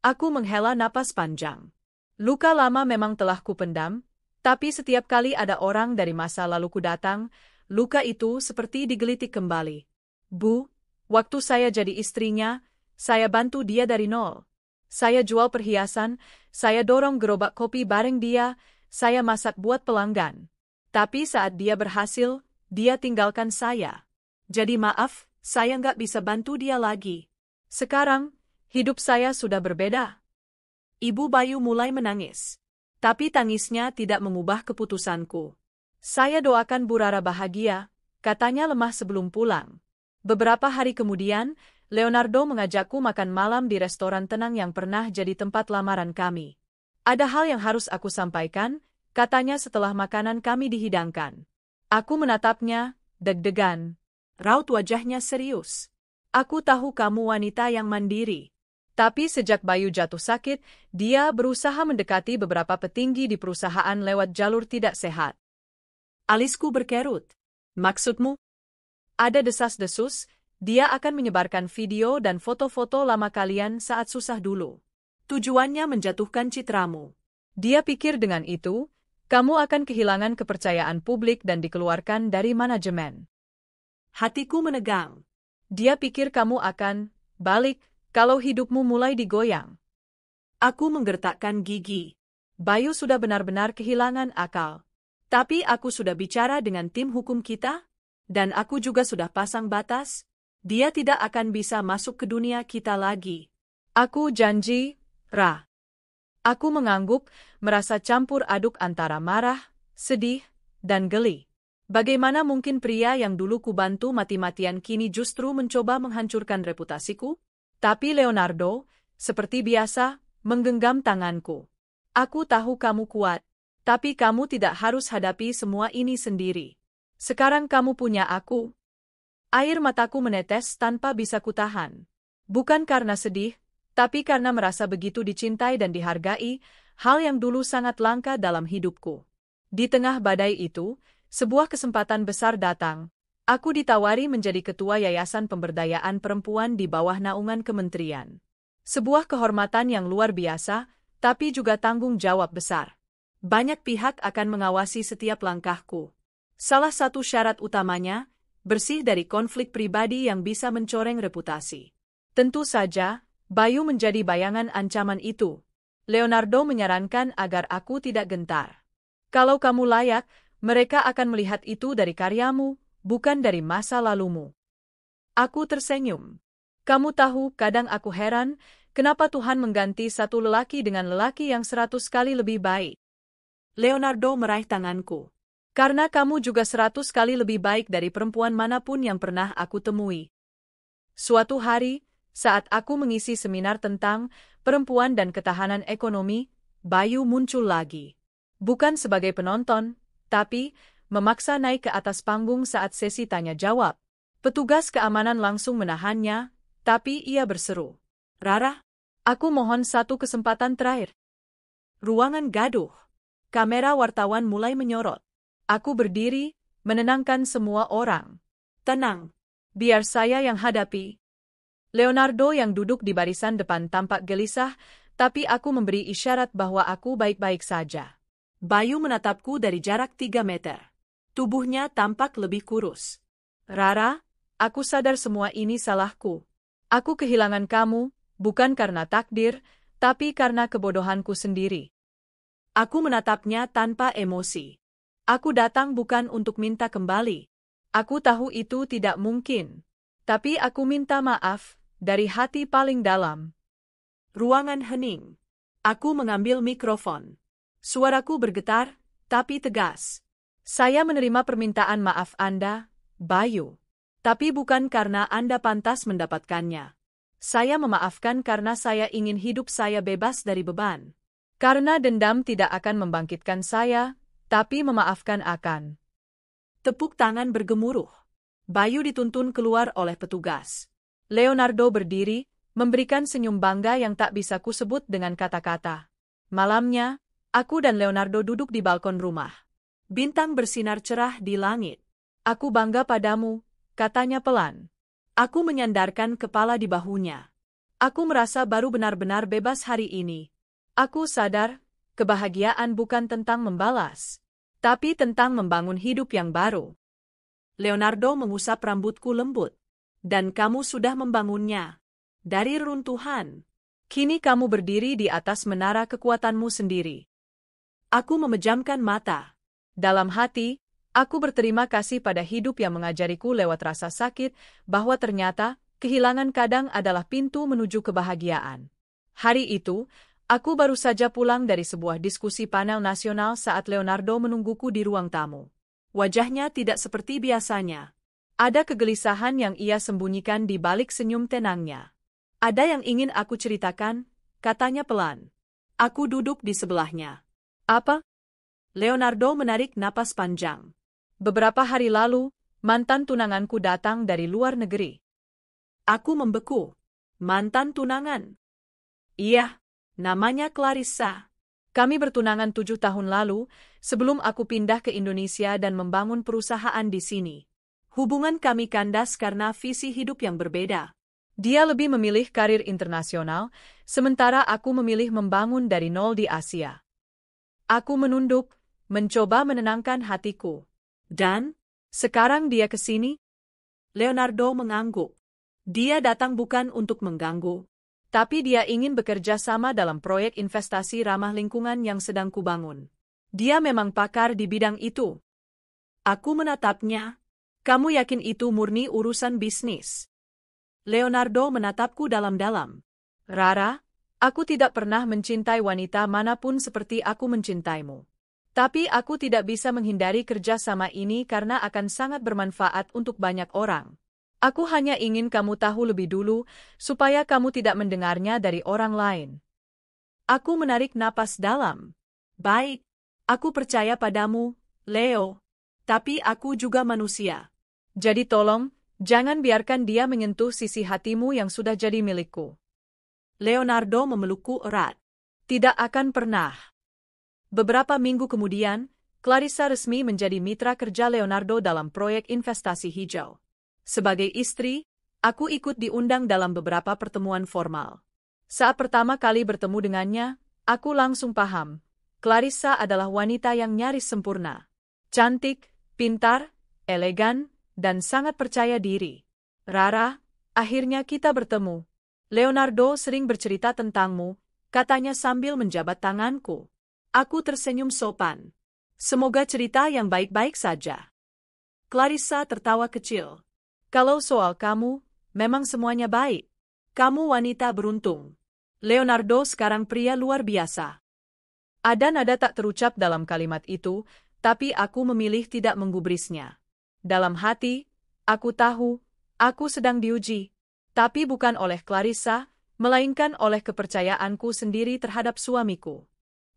Aku menghela napas panjang. Luka lama memang telah kupendam, tapi setiap kali ada orang dari masa laluku datang, luka itu seperti digelitik kembali. Bu, waktu saya jadi istrinya, saya bantu dia dari nol. Saya jual perhiasan, saya dorong gerobak kopi bareng dia, saya masak buat pelanggan. Tapi saat dia berhasil, dia tinggalkan saya. Jadi maaf, saya nggak bisa bantu dia lagi. Sekarang, hidup saya sudah berbeda. Ibu Bayu mulai menangis. Tapi tangisnya tidak mengubah keputusanku. Saya doakan Bu Rara bahagia, katanya lemah sebelum pulang. Beberapa hari kemudian, Leonardo mengajakku makan malam di restoran tenang yang pernah jadi tempat lamaran kami. Ada hal yang harus aku sampaikan, katanya setelah makanan kami dihidangkan. Aku menatapnya, deg-degan. Raut wajahnya serius. Aku tahu kamu wanita yang mandiri. Tapi sejak Bayu jatuh sakit, dia berusaha mendekati beberapa petinggi di perusahaan lewat jalur tidak sehat. Alisku berkerut. Maksudmu? Ada desas-desus, dia akan menyebarkan video dan foto-foto lama kalian saat susah dulu. Tujuannya menjatuhkan citramu. Dia pikir dengan itu, kamu akan kehilangan kepercayaan publik dan dikeluarkan dari manajemen. Hatiku menegang. Dia pikir kamu akan balik kalau hidupmu mulai digoyang. Aku menggertakkan gigi. Bayu sudah benar-benar kehilangan akal. Tapi aku sudah bicara dengan tim hukum kita, dan aku juga sudah pasang batas. Dia tidak akan bisa masuk ke dunia kita lagi. Aku janji, Ra. Aku mengangguk, merasa campur aduk antara marah, sedih, dan geli. Bagaimana mungkin pria yang dulu kubantu mati-matian kini justru mencoba menghancurkan reputasiku? Tapi Leonardo, seperti biasa, menggenggam tanganku. Aku tahu kamu kuat, tapi kamu tidak harus hadapi semua ini sendiri. Sekarang kamu punya aku. Air mataku menetes tanpa bisa kutahan. Bukan karena sedih, tapi karena merasa begitu dicintai dan dihargai, hal yang dulu sangat langka dalam hidupku. Di tengah badai itu, sebuah kesempatan besar datang. Aku ditawari menjadi ketua Yayasan Pemberdayaan Perempuan di bawah naungan kementerian. Sebuah kehormatan yang luar biasa, tapi juga tanggung jawab besar. Banyak pihak akan mengawasi setiap langkahku. Salah satu syarat utamanya, bersih dari konflik pribadi yang bisa mencoreng reputasi. Tentu saja, Bayu menjadi bayangan ancaman itu. Leonardo menyarankan agar aku tidak gentar. Kalau kamu layak, mereka akan melihat itu dari karyamu, bukan dari masa lalumu. Aku tersenyum. Kamu tahu, kadang aku heran, kenapa Tuhan mengganti satu lelaki dengan lelaki yang 100 kali lebih baik. Leonardo meraih tanganku. Karena kamu juga 100 kali lebih baik dari perempuan manapun yang pernah aku temui. Suatu hari, saat aku mengisi seminar tentang perempuan dan ketahanan ekonomi, Bayu muncul lagi. Bukan sebagai penonton, tapi memaksa naik ke atas panggung saat sesi tanya-jawab. Petugas keamanan langsung menahannya, tapi ia berseru, "Rara, aku mohon satu kesempatan terakhir." Ruangan gaduh. Kamera wartawan mulai menyorot. Aku berdiri, menenangkan semua orang. Tenang. Biar saya yang hadapi. Leonardo yang duduk di barisan depan tampak gelisah, tapi aku memberi isyarat bahwa aku baik-baik saja. Bayu menatapku dari jarak 3 meter. Tubuhnya tampak lebih kurus. Rara, aku sadar semua ini salahku. Aku kehilangan kamu, bukan karena takdir, tapi karena kebodohanku sendiri. Aku menatapnya tanpa emosi. Aku datang bukan untuk minta kembali. Aku tahu itu tidak mungkin. Tapi aku minta maaf, dari hati paling dalam. Ruangan hening. Aku mengambil mikrofon. Suaraku bergetar, tapi tegas. Saya menerima permintaan maaf Anda, Bayu. Tapi bukan karena Anda pantas mendapatkannya. Saya memaafkan karena saya ingin hidup saya bebas dari beban. Karena dendam tidak akan membangkitkan saya, tapi memaafkan akan. Tepuk tangan bergemuruh. Bayu dituntun keluar oleh petugas. Leonardo berdiri, memberikan senyum bangga yang tak bisa kusebut dengan kata-kata. Malamnya, aku dan Leonardo duduk di balkon rumah. Bintang bersinar cerah di langit. Aku bangga padamu, katanya pelan. Aku menyandarkan kepala di bahunya. Aku merasa baru benar-benar bebas hari ini. Aku sadar, kebahagiaan bukan tentang membalas, tapi tentang membangun hidup yang baru. Leonardo mengusap rambutku lembut. Dan kamu sudah membangunnya. Dari reruntuhan. Kini kamu berdiri di atas menara kekuatanmu sendiri. Aku memejamkan mata. Dalam hati, aku berterima kasih pada hidup yang mengajariku lewat rasa sakit, bahwa ternyata, kehilangan kadang adalah pintu menuju kebahagiaan. Hari itu, aku baru saja pulang dari sebuah diskusi panel nasional saat Leonardo menungguku di ruang tamu. Wajahnya tidak seperti biasanya. Ada kegelisahan yang ia sembunyikan di balik senyum tenangnya. Ada yang ingin aku ceritakan, katanya pelan. Aku duduk di sebelahnya. Apa? Leonardo menarik napas panjang. Beberapa hari lalu, mantan tunanganku datang dari luar negeri. Aku membeku. Mantan tunangan? Iya. Namanya Clarissa. Kami bertunangan 7 tahun lalu, sebelum aku pindah ke Indonesia dan membangun perusahaan di sini. Hubungan kami kandas karena visi hidup yang berbeda. Dia lebih memilih karir internasional, sementara aku memilih membangun dari nol di Asia. Aku menunduk, mencoba menenangkan hatiku. Dan, sekarang dia ke sini? Leonardo mengangguk. Dia datang bukan untuk mengganggu. Tapi dia ingin bekerja sama dalam proyek investasi ramah lingkungan yang sedang kubangun. Dia memang pakar di bidang itu. Aku menatapnya. Kamu yakin itu murni urusan bisnis? Leonardo menatapku dalam-dalam. Rara, aku tidak pernah mencintai wanita manapun seperti aku mencintaimu. Tapi aku tidak bisa menghindari kerjasama ini karena akan sangat bermanfaat untuk banyak orang. Aku hanya ingin kamu tahu lebih dulu, supaya kamu tidak mendengarnya dari orang lain. Aku menarik napas dalam. Baik, aku percaya padamu, Leo. Tapi aku juga manusia. Jadi tolong, jangan biarkan dia menyentuh sisi hatimu yang sudah jadi milikku. Leonardo memelukku erat. Tidak akan pernah. Beberapa minggu kemudian, Clarissa resmi menjadi mitra kerja Leonardo dalam proyek investasi hijau. Sebagai istri, aku ikut diundang dalam beberapa pertemuan formal. Saat pertama kali bertemu dengannya, aku langsung paham. Clarissa adalah wanita yang nyaris sempurna. Cantik, pintar, elegan, dan sangat percaya diri. Rara, akhirnya kita bertemu. Leonardo sering bercerita tentangmu, katanya sambil menjabat tanganku. Aku tersenyum sopan. Semoga cerita yang baik-baik saja. Clarissa tertawa kecil. Kalau soal kamu, memang semuanya baik. Kamu wanita beruntung. Leonardo sekarang pria luar biasa. Ada nada tak terucap dalam kalimat itu, tapi aku memilih tidak menggubrisnya. Dalam hati, aku tahu, aku sedang diuji. Tapi bukan oleh Clarissa, melainkan oleh kepercayaanku sendiri terhadap suamiku.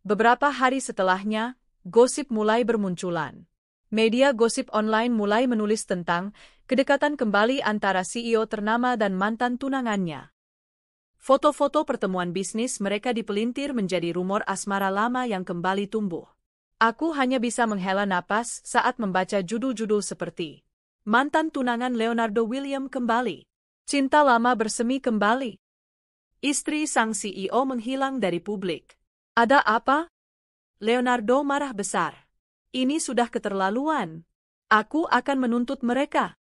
Beberapa hari setelahnya, gosip mulai bermunculan. Media gosip online mulai menulis tentang kedekatan kembali antara CEO ternama dan mantan tunangannya. Foto-foto pertemuan bisnis mereka dipelintir menjadi rumor asmara lama yang kembali tumbuh. Aku hanya bisa menghela napas saat membaca judul-judul seperti mantan tunangan Leonardo William kembali. Cinta lama bersemi kembali. Istri sang CEO menghilang dari publik. Ada apa? Leonardo marah besar. Ini sudah keterlaluan. Aku akan menuntut mereka.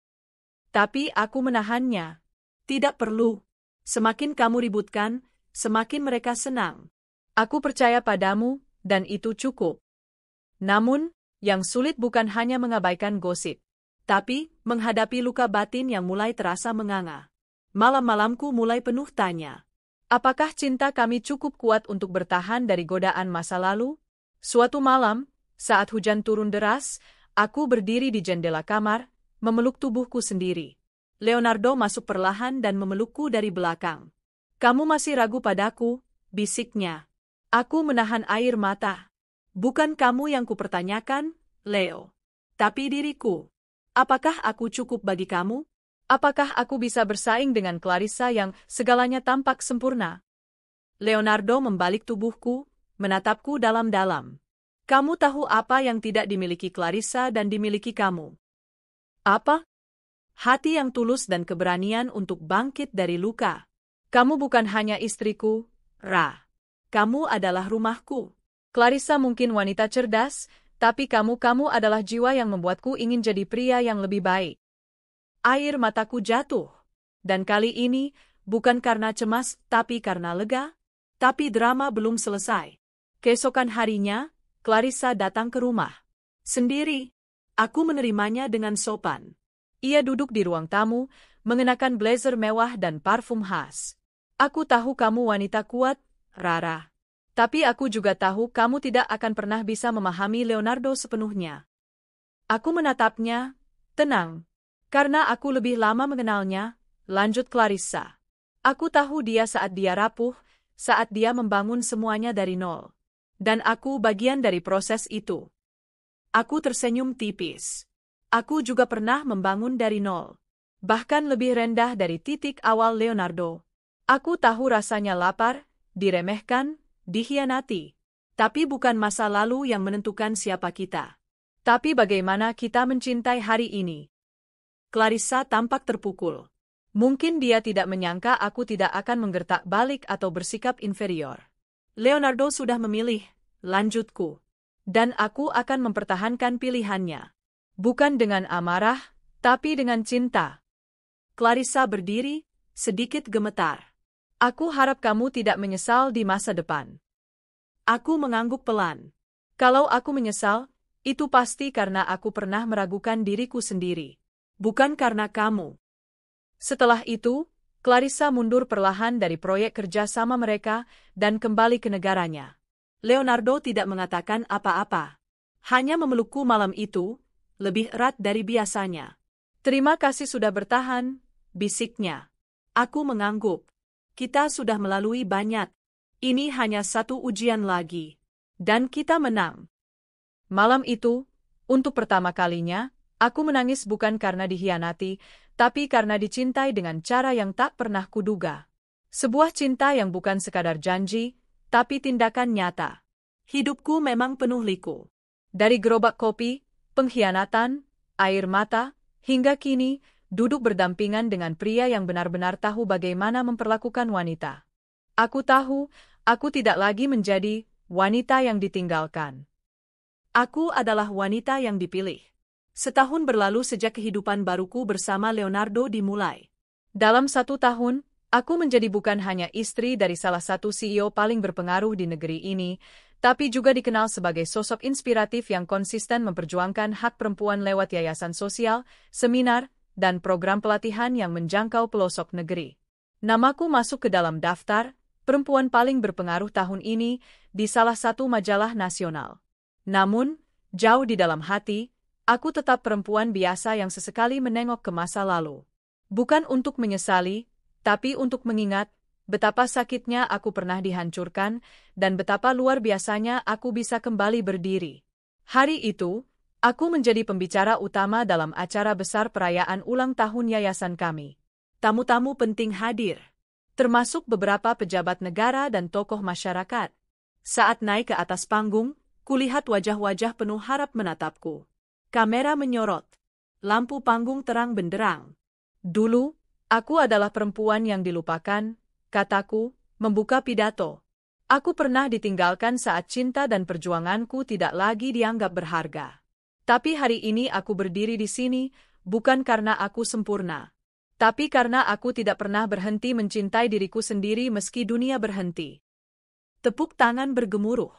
Tapi aku menahannya. Tidak perlu. Semakin kamu ributkan, semakin mereka senang. Aku percaya padamu, dan itu cukup. Namun, yang sulit bukan hanya mengabaikan gosip, tapi menghadapi luka batin yang mulai terasa menganga. Malam-malamku mulai penuh tanya. Apakah cinta kami cukup kuat untuk bertahan dari godaan masa lalu? Suatu malam, saat hujan turun deras, aku berdiri di jendela kamar, memeluk tubuhku sendiri. Leonardo masuk perlahan dan memelukku dari belakang. Kamu masih ragu padaku, bisiknya. Aku menahan air mata. Bukan kamu yang kupertanyakan, Leo. Tapi diriku. Apakah aku cukup bagi kamu? Apakah aku bisa bersaing dengan Clarissa yang segalanya tampak sempurna? Leonardo membalik tubuhku, menatapku dalam-dalam. Kamu tahu apa yang tidak dimiliki Clarissa dan dimiliki kamu? Apa? Hati yang tulus dan keberanian untuk bangkit dari luka. Kamu bukan hanya istriku, Ra. Kamu adalah rumahku. Clarissa mungkin wanita cerdas, tapi kamu adalah jiwa yang membuatku ingin jadi pria yang lebih baik. Air mataku jatuh. Dan kali ini, bukan karena cemas, tapi karena lega. Tapi drama belum selesai. Keesokan harinya, Clarissa datang ke rumah. Sendiri, aku menerimanya dengan sopan. Ia duduk di ruang tamu, mengenakan blazer mewah dan parfum khas. Aku tahu kamu wanita kuat, Rara. Tapi aku juga tahu kamu tidak akan pernah bisa memahami Leonardo sepenuhnya. Aku menatapnya, tenang. Karena aku lebih lama mengenalnya, lanjut Clarissa. Aku tahu dia saat dia rapuh, saat dia membangun semuanya dari nol. Dan aku bagian dari proses itu. Aku tersenyum tipis. Aku juga pernah membangun dari nol. Bahkan lebih rendah dari titik awal Leonardo. Aku tahu rasanya lapar, diremehkan, dikhianati. Tapi bukan masa lalu yang menentukan siapa kita. Tapi bagaimana kita mencintai hari ini. Clarissa tampak terpukul. Mungkin dia tidak menyangka aku tidak akan menggertak balik atau bersikap inferior. Leonardo sudah memilih, lanjutku. Dan aku akan mempertahankan pilihannya. Bukan dengan amarah, tapi dengan cinta. Clarissa berdiri, sedikit gemetar. Aku harap kamu tidak menyesal di masa depan. Aku mengangguk pelan. Kalau aku menyesal, itu pasti karena aku pernah meragukan diriku sendiri. Bukan karena kamu. Setelah itu, Clarissa mundur perlahan dari proyek kerja sama mereka dan kembali ke negaranya. Leonardo tidak mengatakan apa-apa. Hanya memelukku malam itu, lebih erat dari biasanya. Terima kasih sudah bertahan, bisiknya. Aku mengangguk. Kita sudah melalui banyak. Ini hanya satu ujian lagi. Dan kita menang. Malam itu, untuk pertama kalinya, aku menangis bukan karena dikhianati, tapi karena dicintai dengan cara yang tak pernah kuduga. Sebuah cinta yang bukan sekadar janji, tapi tindakan nyata. Hidupku memang penuh liku. Dari gerobak kopi, pengkhianatan, air mata, hingga kini, duduk berdampingan dengan pria yang benar-benar tahu bagaimana memperlakukan wanita. Aku tahu, aku tidak lagi menjadi wanita yang ditinggalkan. Aku adalah wanita yang dipilih. Setahun berlalu sejak kehidupan baruku bersama Leonardo dimulai. Dalam 1 tahun, aku menjadi bukan hanya istri dari salah satu CEO paling berpengaruh di negeri ini, tapi juga dikenal sebagai sosok inspiratif yang konsisten memperjuangkan hak perempuan lewat yayasan sosial, seminar, dan program pelatihan yang menjangkau pelosok negeri. Namaku masuk ke dalam daftar perempuan paling berpengaruh tahun ini di salah satu majalah nasional. Namun, jauh di dalam hati, aku tetap perempuan biasa yang sesekali menengok ke masa lalu. Bukan untuk menyesali, tapi untuk mengingat betapa sakitnya aku pernah dihancurkan dan betapa luar biasanya aku bisa kembali berdiri. Hari itu, aku menjadi pembicara utama dalam acara besar perayaan ulang tahun yayasan kami. Tamu-tamu penting hadir, termasuk beberapa pejabat negara dan tokoh masyarakat. Saat naik ke atas panggung, kulihat wajah-wajah penuh harap menatapku. Kamera menyorot. Lampu panggung terang benderang. Dulu, aku adalah perempuan yang dilupakan, kataku, membuka pidato. Aku pernah ditinggalkan saat cinta dan perjuanganku tidak lagi dianggap berharga. Tapi hari ini aku berdiri di sini, bukan karena aku sempurna, tapi karena aku tidak pernah berhenti mencintai diriku sendiri meski dunia berhenti. Tepuk tangan bergemuruh.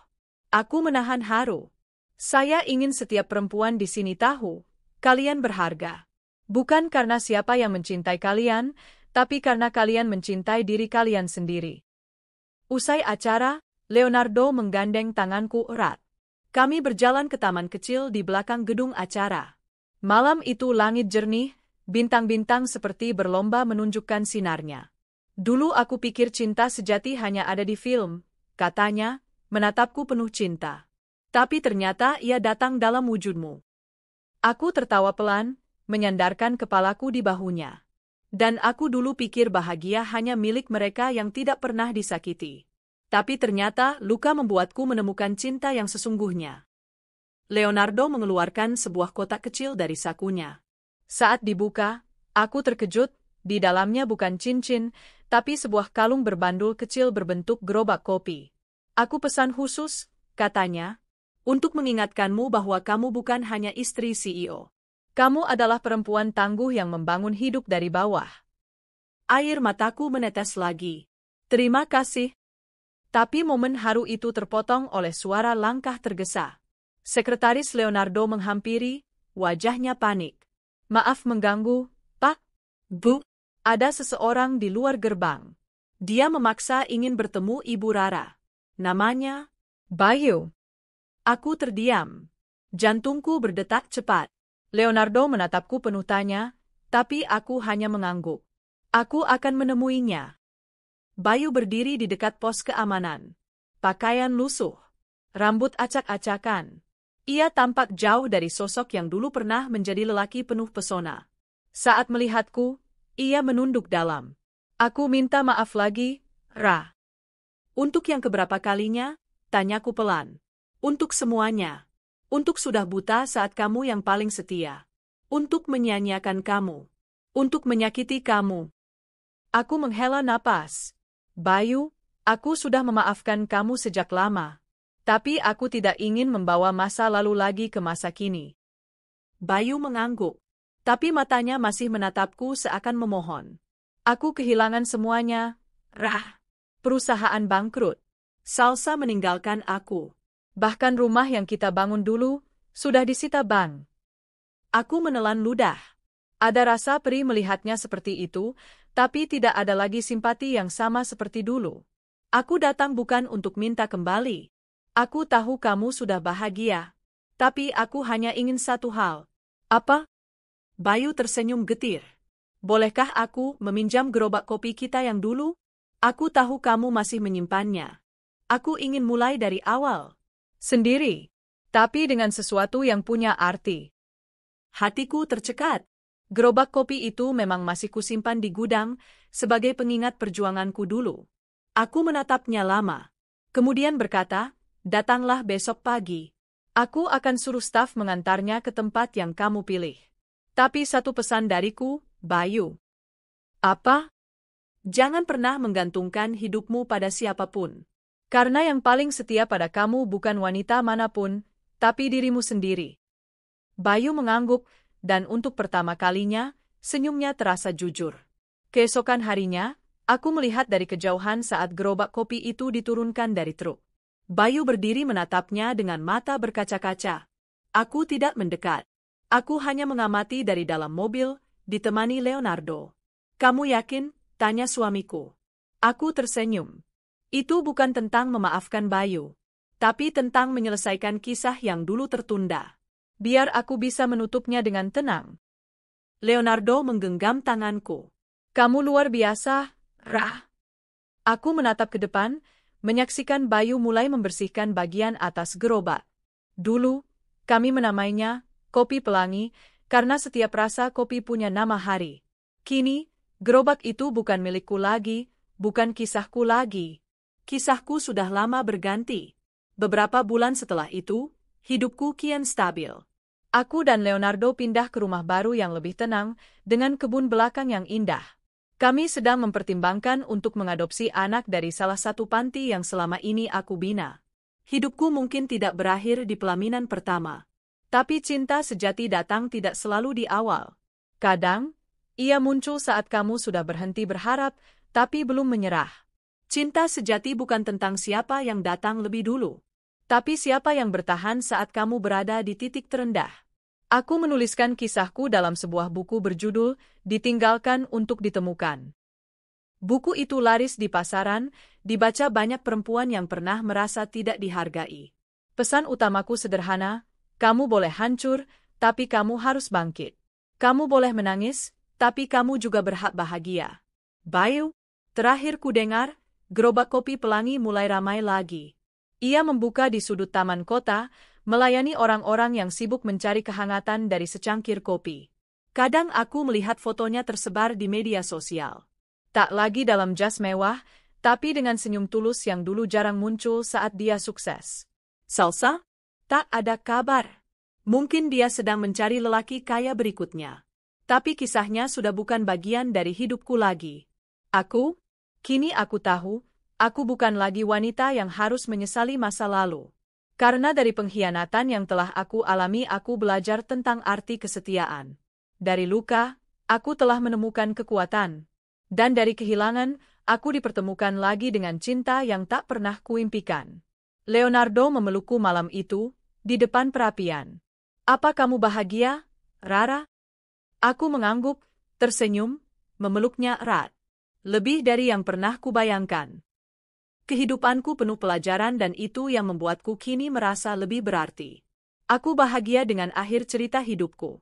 Aku menahan haru. Saya ingin setiap perempuan di sini tahu, kalian berharga. Bukan karena siapa yang mencintai kalian, tapi karena kalian mencintai diri kalian sendiri. Usai acara, Leonardo menggandeng tanganku erat. Kami berjalan ke taman kecil di belakang gedung acara. Malam itu langit jernih, bintang-bintang seperti berlomba menunjukkan sinarnya. Dulu aku pikir cinta sejati hanya ada di film, katanya, menatapku penuh cinta. Tapi ternyata ia datang dalam wujudmu. Aku tertawa pelan, menyandarkan kepalaku di bahunya. Dan aku dulu pikir bahagia hanya milik mereka yang tidak pernah disakiti. Tapi ternyata luka membuatku menemukan cinta yang sesungguhnya. Leonardo mengeluarkan sebuah kotak kecil dari sakunya. Saat dibuka, aku terkejut, di dalamnya bukan cincin, tapi sebuah kalung berbandul kecil berbentuk gerobak kopi. Aku pesan khusus, katanya, untuk mengingatkanmu bahwa kamu bukan hanya istri CEO. Kamu adalah perempuan tangguh yang membangun hidup dari bawah. Air mataku menetes lagi. Terima kasih. Tapi momen haru itu terpotong oleh suara langkah tergesa. Sekretaris Leonardo menghampiri, wajahnya panik. Maaf mengganggu, Pak. Bu, ada seseorang di luar gerbang. Dia memaksa ingin bertemu Ibu Rara. Namanya Bayu. Aku terdiam. Jantungku berdetak cepat. Leonardo menatapku penuh tanya, tapi aku hanya mengangguk. Aku akan menemuinya. Bayu berdiri di dekat pos keamanan. Pakaian lusuh. Rambut acak-acakan. Ia tampak jauh dari sosok yang dulu pernah menjadi lelaki penuh pesona. Saat melihatku, ia menunduk dalam. Aku minta maaf lagi, Ra. Untuk yang keberapa kalinya? Tanyaku pelan. Untuk semuanya. Untuk sudah buta saat kamu yang paling setia. Untuk menyia-nyiakan kamu. Untuk menyakiti kamu. Aku menghela napas. Bayu, aku sudah memaafkan kamu sejak lama. Tapi aku tidak ingin membawa masa lalu lagi ke masa kini. Bayu mengangguk. Tapi matanya masih menatapku seakan memohon. Aku kehilangan semuanya, Rah. Perusahaan bangkrut. Salsa meninggalkan aku. Bahkan rumah yang kita bangun dulu, sudah disita bank. Aku menelan ludah. Ada rasa perih melihatnya seperti itu, tapi tidak ada lagi simpati yang sama seperti dulu. Aku datang bukan untuk minta kembali. Aku tahu kamu sudah bahagia. Tapi aku hanya ingin satu hal. Apa? Bayu tersenyum getir. Bolehkah aku meminjam gerobak kopi kita yang dulu? Aku tahu kamu masih menyimpannya. Aku ingin mulai dari awal. Sendiri. Tapi dengan sesuatu yang punya arti. Hatiku tercekat. Gerobak kopi itu memang masih kusimpan di gudang sebagai pengingat perjuanganku dulu. Aku menatapnya lama. Kemudian berkata, datanglah besok pagi. Aku akan suruh staf mengantarnya ke tempat yang kamu pilih. Tapi satu pesan dariku, Bayu. Apa? Jangan pernah menggantungkan hidupmu pada siapapun. Karena yang paling setia pada kamu bukan wanita manapun, tapi dirimu sendiri. Bayu mengangguk, dan untuk pertama kalinya, senyumnya terasa jujur. Keesokan harinya, aku melihat dari kejauhan saat gerobak kopi itu diturunkan dari truk. Bayu berdiri menatapnya dengan mata berkaca-kaca. Aku tidak mendekat. Aku hanya mengamati dari dalam mobil, ditemani Leonardo. Kamu yakin? Tanya suamiku. Aku tersenyum. Itu bukan tentang memaafkan Bayu, tapi tentang menyelesaikan kisah yang dulu tertunda. Biar aku bisa menutupnya dengan tenang. Leonardo menggenggam tanganku. Kamu luar biasa, Rah. Aku menatap ke depan, menyaksikan Bayu mulai membersihkan bagian atas gerobak. Dulu, kami menamainya kopi pelangi, karena setiap rasa kopi punya nama hari. Kini, gerobak itu bukan milikku lagi, bukan kisahku lagi. Kisahku sudah lama berganti. Beberapa bulan setelah itu, hidupku kian stabil. Aku dan Leonardo pindah ke rumah baru yang lebih tenang, dengan kebun belakang yang indah. Kami sedang mempertimbangkan untuk mengadopsi anak dari salah satu panti yang selama ini aku bina. Hidupku mungkin tidak berakhir di pelaminan pertama. Tapi cinta sejati datang tidak selalu di awal. Kadang, ia muncul saat kamu sudah berhenti berharap, tapi belum menyerah. Cinta sejati bukan tentang siapa yang datang lebih dulu, tapi siapa yang bertahan saat kamu berada di titik terendah. Aku menuliskan kisahku dalam sebuah buku berjudul Ditinggalkan untuk Ditemukan. Buku itu laris di pasaran, dibaca banyak perempuan yang pernah merasa tidak dihargai. Pesan utamaku sederhana, kamu boleh hancur, tapi kamu harus bangkit. Kamu boleh menangis, tapi kamu juga berhak bahagia. Bayu, terakhir ku dengar, gerobak kopi pelangi mulai ramai lagi. Ia membuka di sudut taman kota, melayani orang-orang yang sibuk mencari kehangatan dari secangkir kopi. Kadang aku melihat fotonya tersebar di media sosial. Tak lagi dalam jas mewah, tapi dengan senyum tulus yang dulu jarang muncul saat dia sukses. Salsa? Tak ada kabar. Mungkin dia sedang mencari lelaki kaya berikutnya. Tapi kisahnya sudah bukan bagian dari hidupku lagi. Kini aku tahu, aku bukan lagi wanita yang harus menyesali masa lalu. Karena dari pengkhianatan yang telah aku alami aku belajar tentang arti kesetiaan. Dari luka, aku telah menemukan kekuatan. Dan dari kehilangan, aku dipertemukan lagi dengan cinta yang tak pernah kuimpikan. Leonardo memelukku malam itu, di depan perapian. Apa kamu bahagia, Rara? Aku mengangguk, tersenyum, memeluknya erat. Lebih dari yang pernah kubayangkan. Kehidupanku penuh pelajaran dan itu yang membuatku kini merasa lebih berarti. Aku bahagia dengan akhir cerita hidupku.